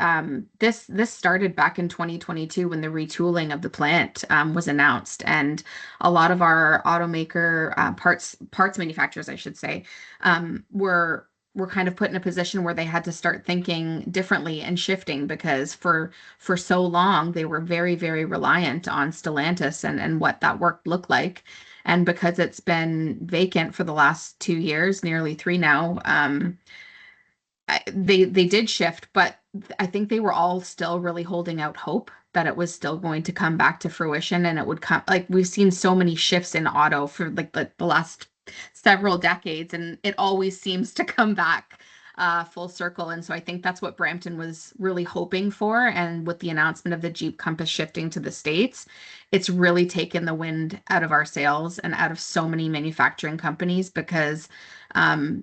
this started back in 2022 when the retooling of the plant was announced, and a lot of our automaker parts manufacturers, I should say, were kind of put in a position where they had to start thinking differently and shifting, because for so long they were very, very reliant on Stellantis and what that work looked like. And because it's been vacant for the last 2 years, nearly three now, they did shift, but I think they were all still really holding out hope that it was still going to come back to fruition, and it would come. Like, we've seen so many shifts in auto for like the last several decades, and it always seems to come back full circle. And so I think that's what Brampton was really hoping for. And with the announcement of the Jeep Compass shifting to the States, it's really taken the wind out of our sails and out of so many manufacturing companies, because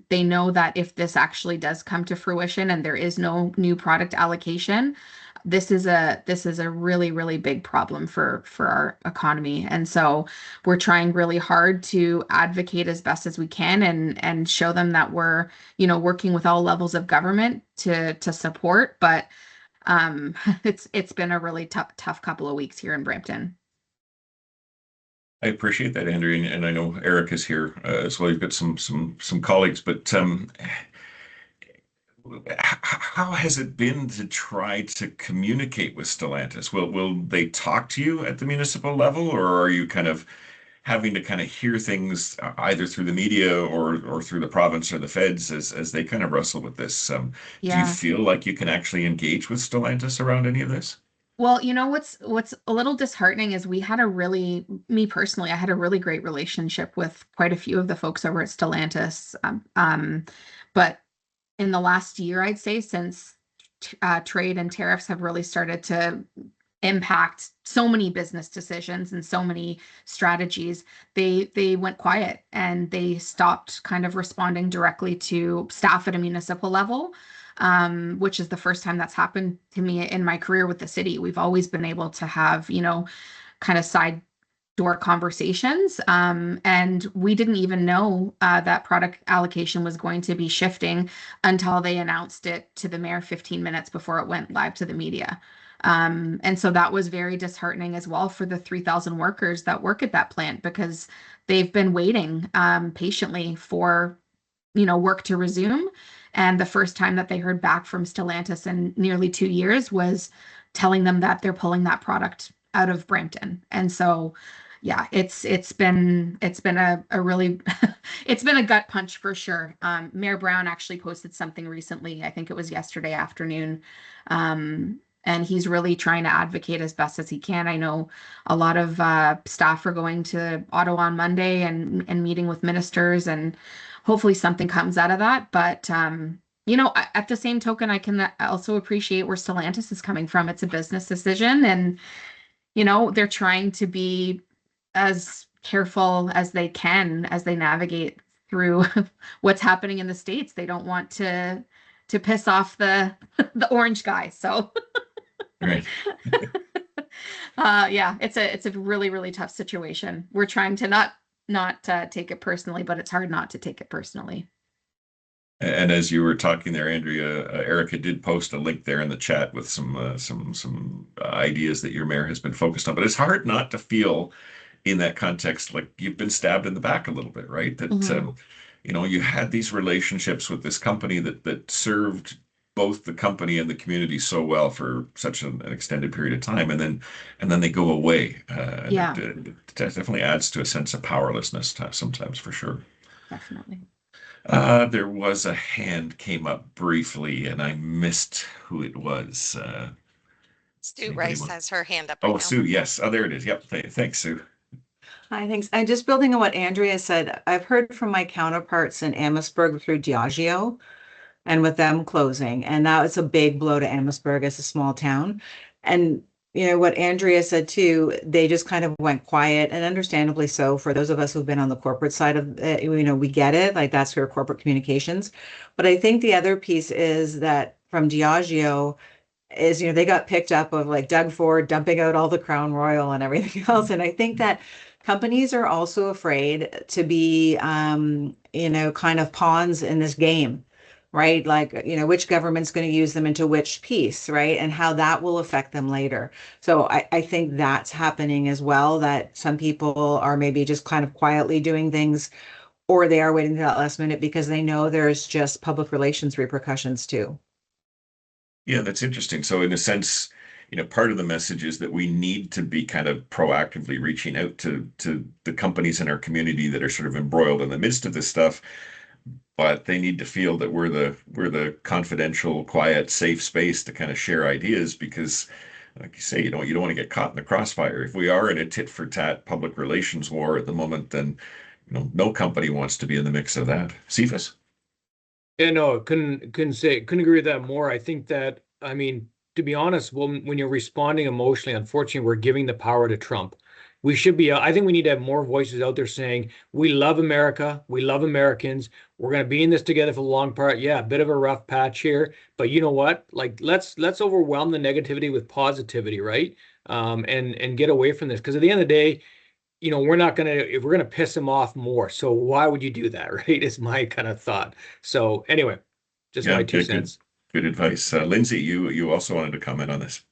they know that if this actually does come to fruition and there is no new product allocation, this is a really, really big problem for our economy. And so we're trying really hard to advocate as best as we can and show them that we're, working with all levels of government to support. But it's been a really tough couple of weeks here in Brampton. I appreciate that, Andrea, and I know Eric is here as well. You've got some colleagues, but how has it been to try to communicate with Stellantis? Will they talk to you at the municipal level, or are you kind of having to kind of hear things either through the media or through the province or the feds as they kind of wrestle with this? Do you Yeah. feel like you can actually engage with Stellantis around any of this? Well, you know what's a little disheartening is me personally, I had a really great relationship with quite a few of the folks over at Stellantis. But in the last year, I'd say since trade and tariffs have really started to impact so many business decisions and so many strategies, they went quiet and they stopped kind of responding directly to staff at a municipal level, which is the first time that's happened to me in my career with the city. We've always been able to have, kind of side door conversations. And we didn't even know that product allocation was going to be shifting until they announced it to the mayor 15 minutes before it went live to the media. And so that was very disheartening as well for the 3,000 workers that work at that plant, because they've been waiting patiently for work to resume. And the first time that they heard back from Stellantis in nearly 2 years was telling them that they're pulling that product out of Brampton. And so, yeah, it's been a really it's been a gut punch for sure. Mayor Brown actually posted something recently, I think it was yesterday afternoon. And he's really trying to advocate as best as he can. I know a lot of staff are going to Ottawa on Monday and meeting with ministers, and hopefully something comes out of that. But at the same token, I can also appreciate where Stellantis is coming from. It's a business decision, and they're trying to be as careful as they can as they navigate through what's happening in the States. They don't want to piss off the the orange guy. So Right. yeah, it's a really, really tough situation. We're trying to not take it personally, but it's hard not to take it personally. And as you were talking there, Andrea, Erica did post a link there in the chat with some ideas that your mayor has been focused on. But it's hard not to feel in that context like you've been stabbed in the back a little bit, right? That you had these relationships with this company that served both the company and the community so well for such an extended period of time, and then they go away. Yeah. It definitely adds to a sense of powerlessness sometimes, for sure. Definitely. There was a hand came up briefly, and I missed who it was. Stu Rice has her hand up right Oh, now. Sue, yes. Oh, there it is. Yep. Thanks, Sue. Hi, thanks. And just building on what Andrea said, I've heard from my counterparts in Amherstburg through Diageo and with them closing. And that was a big blow to Amherstburg as a small town. And what Andrea said too, they just kind of went quiet, and understandably so. For those of us who've been on the corporate side of it, we get it. Like, that's your corporate communications. But I think the other piece is that from Diageo is, they got picked up of like Doug Ford dumping out all the Crown Royal and everything else. And I think that companies are also afraid to be, kind of pawns in this game, right? Like, which government's going to use them into which piece, right? And how that will affect them later. So I think that's happening as well, that some people are maybe just kind of quietly doing things, or they are waiting to that last minute because they know there's just public relations repercussions too. Yeah, that's interesting. So in a sense, part of the message is that we need to be kind of proactively reaching out to the companies in our community that are sort of embroiled in the midst of this stuff, but they need to feel that we're the confidential, quiet, safe space to kind of share ideas, because like you say, you don't want to get caught in the crossfire. If we are in a tit for tat public relations war at the moment, then no company wants to be in the mix of that. Cephas? Yeah, no, couldn't agree with that more. I think that, I mean, to be honest, when you're responding emotionally, unfortunately, we're giving the power to Trump. We should be, I think we need to have more voices out there saying, we love America, we love Americans, we're going to be in this together for the long part. Yeah, a bit of a rough patch here, but you know what? Like, let's overwhelm the negativity with positivity, right? And get away from this. Because at the end of the day, we're not going to, if we're going to piss him off more. So why would you do that, right? Is my kind of thought. So anyway, just my 2 cents. Good advice. Lindsay, you also wanted to comment on this.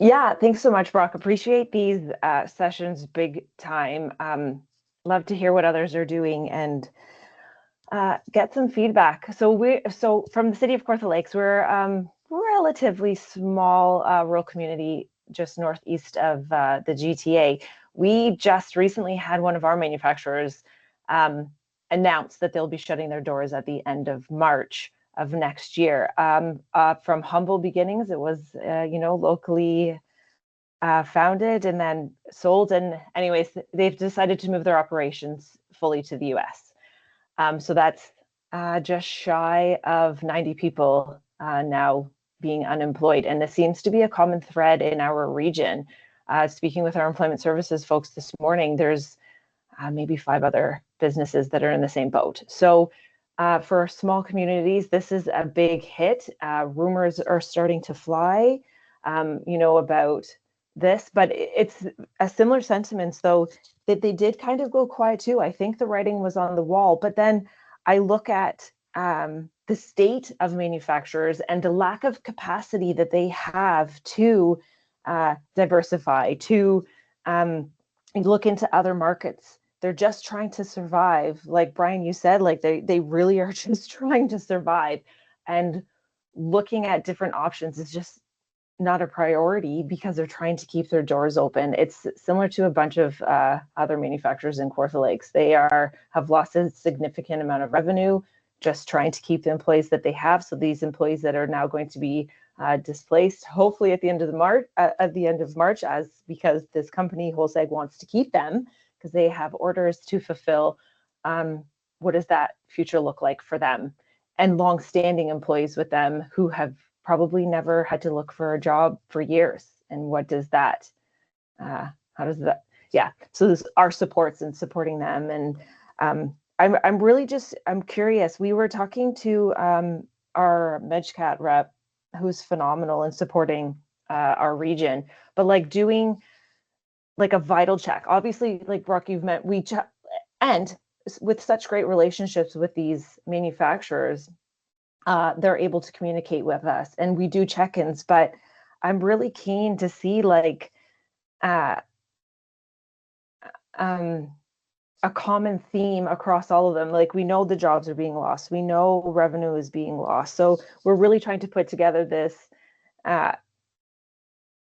Yeah, thanks so much, Brock. Appreciate these sessions big time. Love to hear what others are doing and get some feedback. So from the city of Kawartha Lakes, we're relatively small rural community just northeast of the GTA. We just recently had one of our manufacturers announce that they'll be shutting their doors at the end of March of next year. From humble beginnings, it was locally founded and then sold. And anyways, they've decided to move their operations fully to the US. So that's just shy of 90 people now being unemployed. And this seems to be a common thread in our region. Speaking with our employment services folks this morning, there's maybe 5 other businesses that are in the same boat. So for small communities, this is a big hit. Rumors are starting to fly, about this, but it's a similar sentiments, though, that they did kind of go quiet too. I think the writing was on the wall, but then I look at the state of manufacturers and the lack of capacity that they have to diversify, to look into other markets. They're just trying to survive. Like Brian, you said, like they really are just trying to survive, and looking at different options is just not a priority because they're trying to keep their doors open. It's similar to a bunch of other manufacturers in Kawartha Lakes. They have lost a significant amount of revenue just trying to keep the employees that they have. So these employees that are now going to be displaced, hopefully at the end of March, as because this company Holseg wants to keep them because they have orders to fulfill. What does that future look like for them? And long-standing employees with them who have probably never had to look for a job for years. And what does that, how does that, yeah. So this our supports and supporting them. And I'm really just, I'm curious. We were talking to our MedCat rep, who's phenomenal in supporting our region, but like doing like a vital check. Obviously, like Brock, you've met, and with such great relationships with these manufacturers, they're able to communicate with us and we do check-ins, but I'm really keen to see like a common theme across all of them. Like we know the jobs are being lost. We know revenue is being lost. So we're really trying to put together this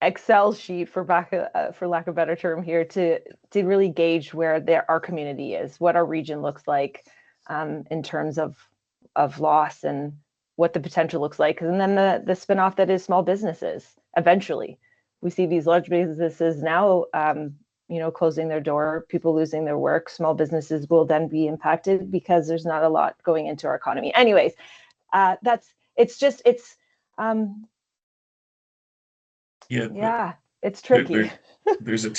Excel sheet for lack of a better term here to really gauge where our community is, what our region looks like in terms of loss and what the potential looks like. And then the spinoff that is small businesses. Eventually, we see these large businesses now, closing their door, people losing their work. Small businesses will then be impacted because there's not a lot going into our economy. Anyways, it's tricky. There's a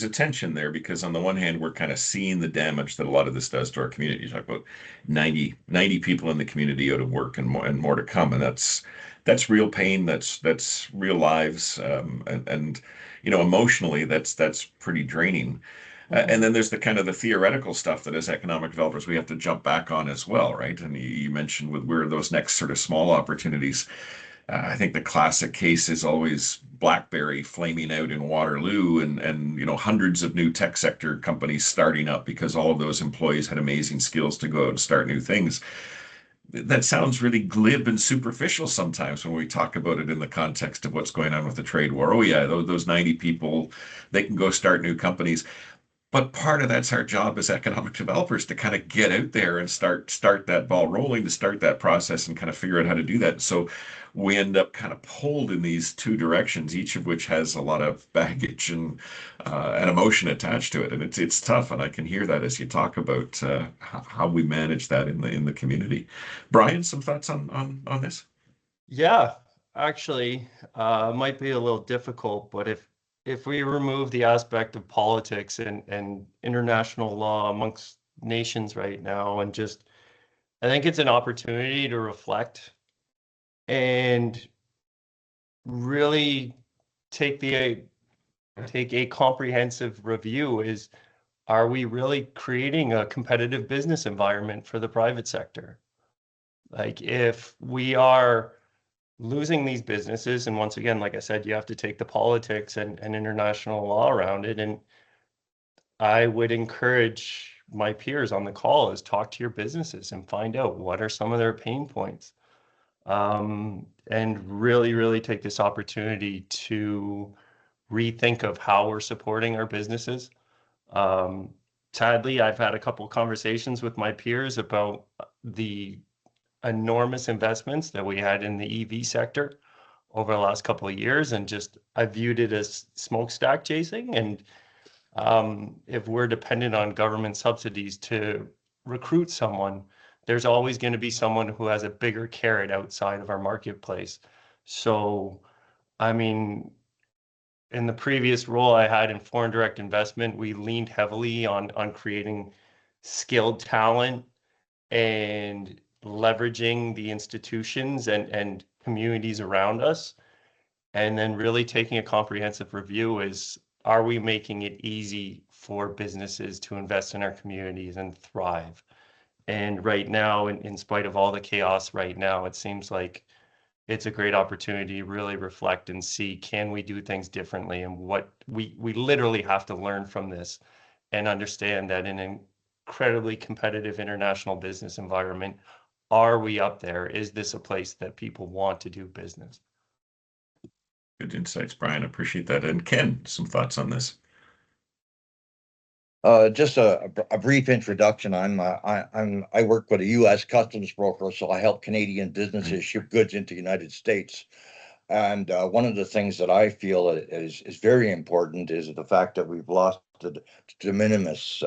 tension there because on the one hand, we're kind of seeing the damage that a lot of this does to our community. You talk about 90 people in the community out of work and more to come. And that's real pain. That's real lives. And emotionally, that's pretty draining. And then there's the kind of the theoretical stuff that as economic developers, we have to jump back on as well, right? And you mentioned with where those next sort of small opportunities. I think the classic case is always BlackBerry flaming out in Waterloo and hundreds of new tech sector companies starting up because all of those employees had amazing skills to go out and start new things. That sounds really glib and superficial sometimes when we talk about it in the context of what's going on with the trade war. Oh yeah, those 90 people, they can go start new companies. But part of that's our job as economic developers to kind of get out there and start that ball rolling, to start that process and kind of figure out how to do that. So we end up kind of pulled in these two directions, each of which has a lot of baggage and emotion attached to it, and it's tough. And I can hear that as you talk about how we manage that in the community. Brian, some thoughts on this? Yeah, actually, might be a little difficult, but if we remove the aspect of politics and international law amongst nations right now, and just, I think it's an opportunity to reflect and really take a comprehensive review. Are we really creating a competitive business environment for the private sector? Like if we are losing these businesses, and once again, like I said, you have to take the politics and international law around it. And I would encourage my peers on the call is talk to your businesses and find out what are some of their pain points. And really, really take this opportunity to rethink of how we're supporting our businesses. Sadly, I've had a couple of conversations with my peers about the enormous investments that we had in the EV sector over the last couple of years, and just I viewed it as smokestack chasing. And if we're dependent on government subsidies to recruit someone, there's always going to be someone who has a bigger carrot outside of our marketplace. So, I mean, in the previous role I had in foreign direct investment, we leaned heavily on creating skilled talent and leveraging the institutions and communities around us. And then really taking a comprehensive review is, are we making it easy for businesses to invest in our communities and thrive? And right now, in spite of all the chaos right now, it seems like it's a great opportunity to really reflect and see, can we do things differently? And what we literally have to learn from this and understand that in an incredibly competitive international business environment, are we up there? Is this a place that people want to do business? Good insights, Brian. Appreciate that. And Ken, some thoughts on this? Just a brief introduction. I work with a U.S. customs broker, so I help Canadian businesses ship goods into the United States. And one of the things that I feel is very important is the fact that we've lost the de minimis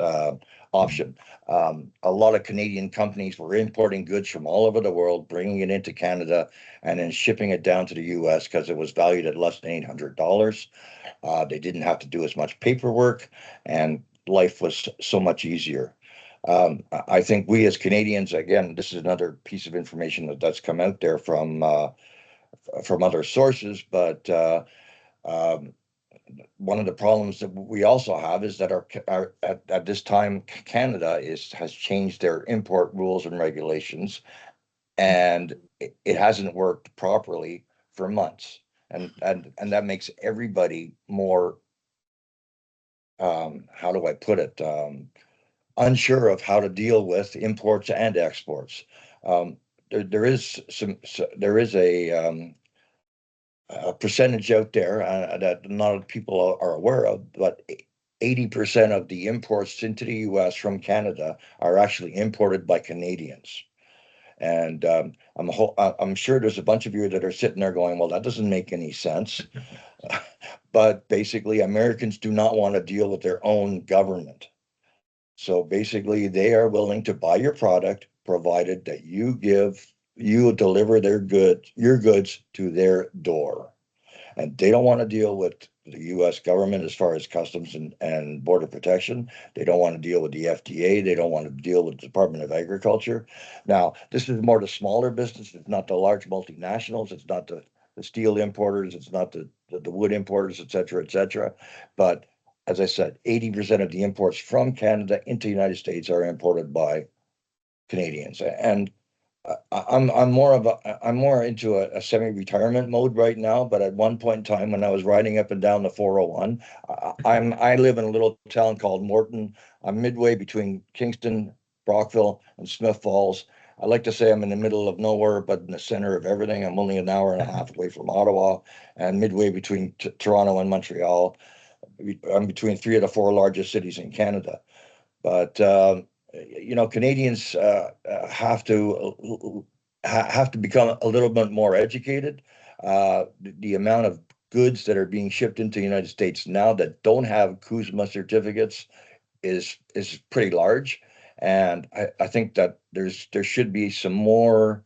option. A lot of Canadian companies were importing goods from all over the world, bringing it into Canada, and then shipping it down to the U.S. because it was valued at less than $800. They didn't have to do as much paperwork, and life was so much easier. I think we as Canadians, again, this is another piece of information that's come out there from other sources, but one of the problems that we also have is that at this time Canada has changed their import rules and regulations, and it hasn't worked properly for months, and that makes everybody more how do I put it, unsure of how to deal with imports and exports. There is a percentage out there that not a lot of people are aware of, but 80% of the imports into the U.S. from Canada are actually imported by Canadians. And I'm sure there's a bunch of you that are sitting there going, well, that doesn't make any sense. But basically, Americans do not want to deal with their own government. So basically, they are willing to buy your product, provided that you deliver your goods to their door. And they don't want to deal with the U.S. government as far as customs and border protection. They don't want to deal with the FDA. They don't want to deal with the Department of Agriculture. Now, this is more the smaller business. It's not the large multinationals. It's not the steel importers. It's not the wood importers, et cetera, et cetera. But as I said, 80% of the imports from Canada into the United States are imported by Canadians. And I'm more into a semi-retirement mode right now, but at one point in time when I was riding up and down the 401, I live in a little town called Morton. I'm midway between Kingston, Brockville, and Smith Falls. I like to say I'm in the middle of nowhere, but in the center of everything. I'm only an hour and a half away from Ottawa, and midway between Toronto and Montreal. I'm between three of the four largest cities in Canada. But Canadians have to become a little bit more educated. The amount of goods that are being shipped into the United States now that don't have CUSMA certificates is pretty large, and I think that there should be some more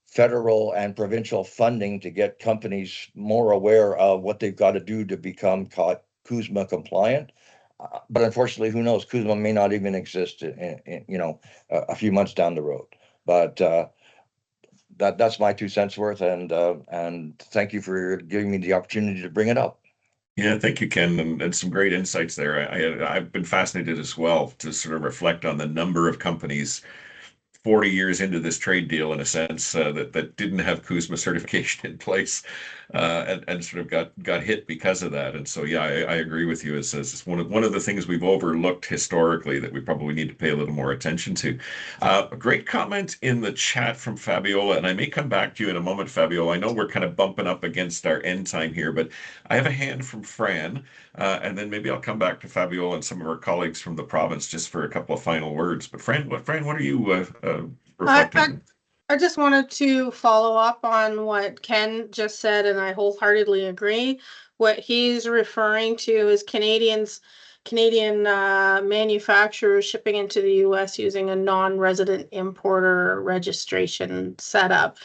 federal and provincial funding to get companies more aware of what they've got to do to become CUSMA compliant. But unfortunately, who knows? CUSMA may not even exist a few months down the road. But that's my 2 cents worth, and thank you for giving me the opportunity to bring it up. Yeah, thank you, Ken, and some great insights there. I've been fascinated as well to sort of reflect on the number of companies 40 years into this trade deal, in a sense, that didn't have CUSMA certification in place, and sort of got hit because of that. And so, yeah, I agree with you. It's one of the things we've overlooked historically that we probably need to pay a little more attention to. A great comment in the chat from Fabiola, and I may come back to you in a moment, Fabiola. I know we're kind of bumping up against our end time here, but I have a hand from Fran, and then maybe I'll come back to Fabiola and some of our colleagues from the province just for a couple of final words. But Fran, what are you reflecting? I just wanted to follow up on what Ken just said, and I wholeheartedly agree. What he's referring to is Canadian manufacturers shipping into the US using a non-resident importer registration setup.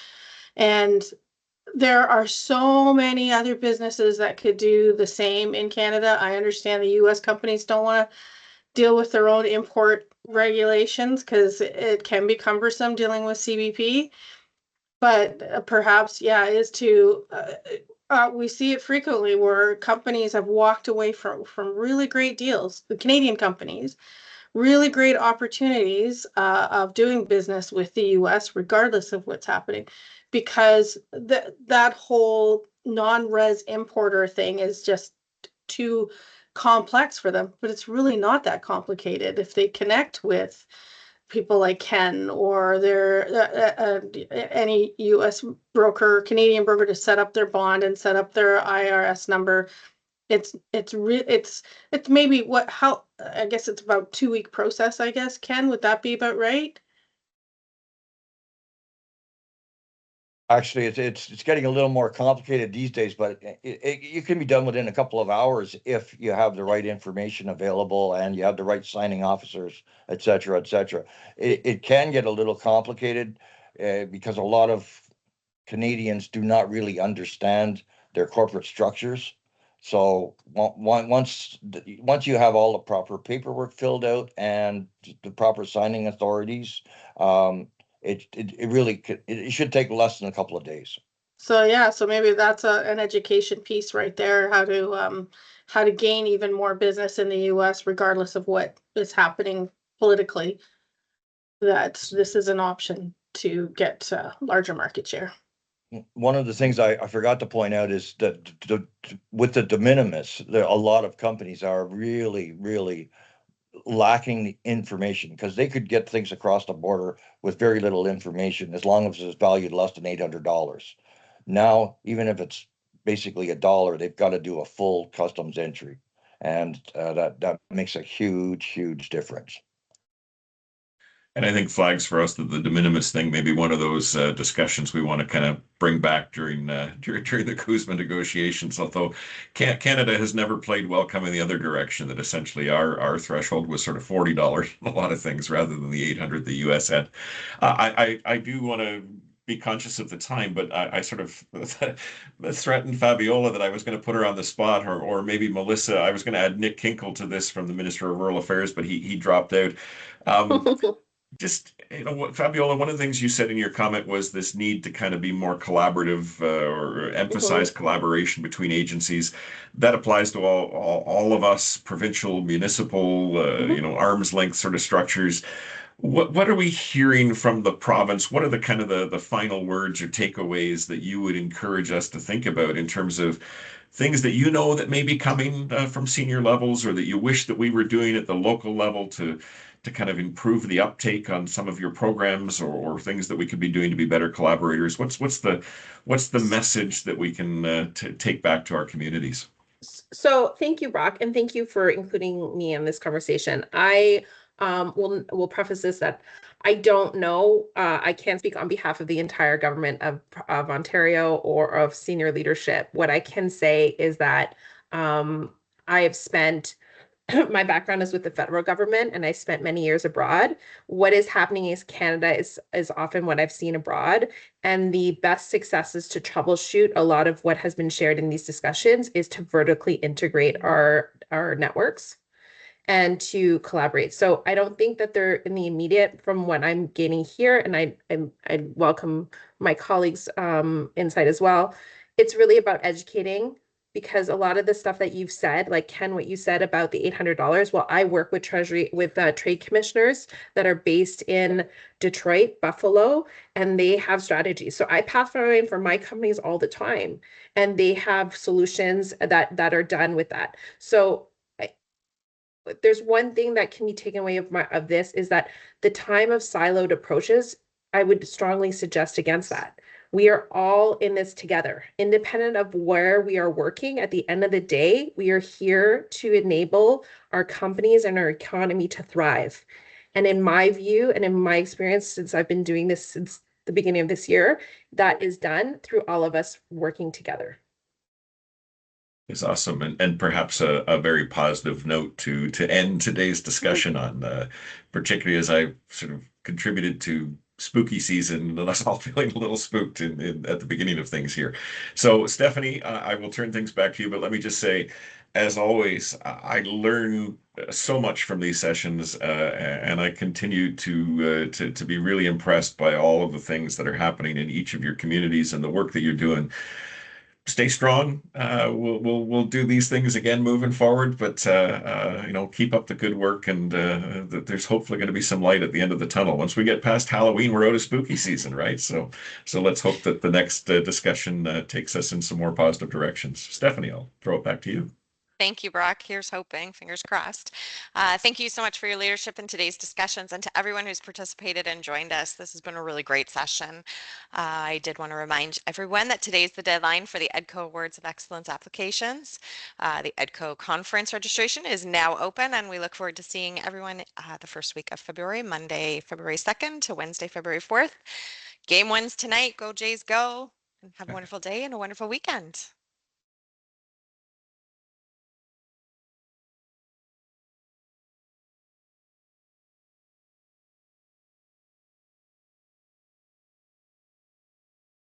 And there are so many other businesses that could do the same in Canada. I understand the US companies don't want to deal with their own import regulations because it can be cumbersome dealing with CBP. But perhaps, yeah, is to we see it frequently where companies have walked away from really great deals, the Canadian companies, really great opportunities of doing business with the US, regardless of what's happening, because that whole non-res importer thing is just too complex for them. But it's really not that complicated if they connect with people like Ken or their any US broker, Canadian broker to set up their bond and set up their IRS number. It's maybe how I guess it's about 2 week process, I guess. Ken, would that be about right? Actually, it's getting a little more complicated these days, but you can be done within a couple of hours if you have the right information available and you have the right signing officers, et cetera, et cetera. It can get a little complicated because a lot of Canadians do not really understand their corporate structures. So once you have all the proper paperwork filled out and the proper signing authorities, it really could, it should take less than a couple of days. So yeah, so maybe that's an education piece right there, how to gain even more business in the US regardless of what is happening politically, that this is an option to get larger market share. One of the things I forgot to point out is that with the de minimis, a lot of companies are really, really lacking the information because they could get things across the border with very little information as long as it's valued less than $800. Now, even if it's basically $1, they've got to do a full customs entry, and that makes a huge difference. And I think flags for us that the de minimis thing may be one of those discussions we want to kind of bring back during the CUSMA negotiations. Although Canada has never played welcome in the other direction, that essentially our threshold was sort of $40 in a lot of things rather than the 800 the US had. I do want to be conscious of the time, but I sort of threatened Fabiola that I was going to put her on the spot, or maybe Melissa. I was going to add Nick Kinkle to this from the Minister of Rural Affairs, but he dropped out. Just, Fabiola, one of the things you said in your comment was this need to kind of be more collaborative or emphasize collaboration between agencies. That applies to all of us, provincial, municipal, arm's length sort of structures. What are we hearing from the province? What are the kind of the final words or takeaways that you would encourage us to think about in terms of things that that may be coming from senior levels, or that you wish that we were doing at the local level to kind of improve the uptake on some of your programs, or things that we could be doing to be better collaborators? What's the message that we can take back to our communities? So thank you, Brock, and thank you for including me in this conversation. I will preface this that I don't know. I can't speak on behalf of the entire government of Ontario or of senior leadership. What I can say is that I have spent my background is with the federal government, and I spent many years abroad. What is happening is Canada is often what I've seen abroad, and the best successes to troubleshoot a lot of what has been shared in these discussions is to vertically integrate our networks and to collaborate. So I don't think that they're in the immediate from what I'm gaining here, and I welcome my colleagues' insight as well. It's really about educating, because a lot of the stuff that you've said, like Ken, what you said about the $800, well, I work with trade commissioners that are based in Detroit, Buffalo, and they have strategies. So I pass on for my companies all the time, and they have solutions that are done with that. So there's one thing that can be taken away of this is that the time of siloed approaches, I would strongly suggest against that. We are all in this together, independent of where we are working. At the end of the day, we are here to enable our companies and our economy to thrive. And in my view, and in my experience, since I've been doing this since the beginning of this year, that is done through all of us working together. Is awesome, and perhaps a very positive note to end today's discussion on, particularly as I sort of contributed to spooky season and us all feeling a little spooked at the beginning of things here. So Stephanie, I will turn things back to you, but let me just say, as always, I learn so much from these sessions, and I continue to be really impressed by all of the things that are happening in each of your communities and the work that you're doing. Stay strong. We'll do these things again moving forward, but keep up the good work, and there's hopefully going to be some light at the end of the tunnel. Once we get past Halloween, we're out of spooky season, right? So let's hope that the next discussion takes us in some more positive directions. Stephanie, I'll throw it back to you. Thank you, Brock. Here's hoping, fingers crossed. Thank you so much for your leadership in today's discussions, and to everyone who's participated and joined us. This has been a really great session. I did want to remind everyone that today's the deadline for the EDCO Awards of Excellence applications. The EDCO conference registration is now open, and we look forward to seeing everyone the first week of February, Monday, February 2nd to Wednesday, February 4th. Game one's tonight. Go Jays, go! And have a wonderful day and a wonderful weekend.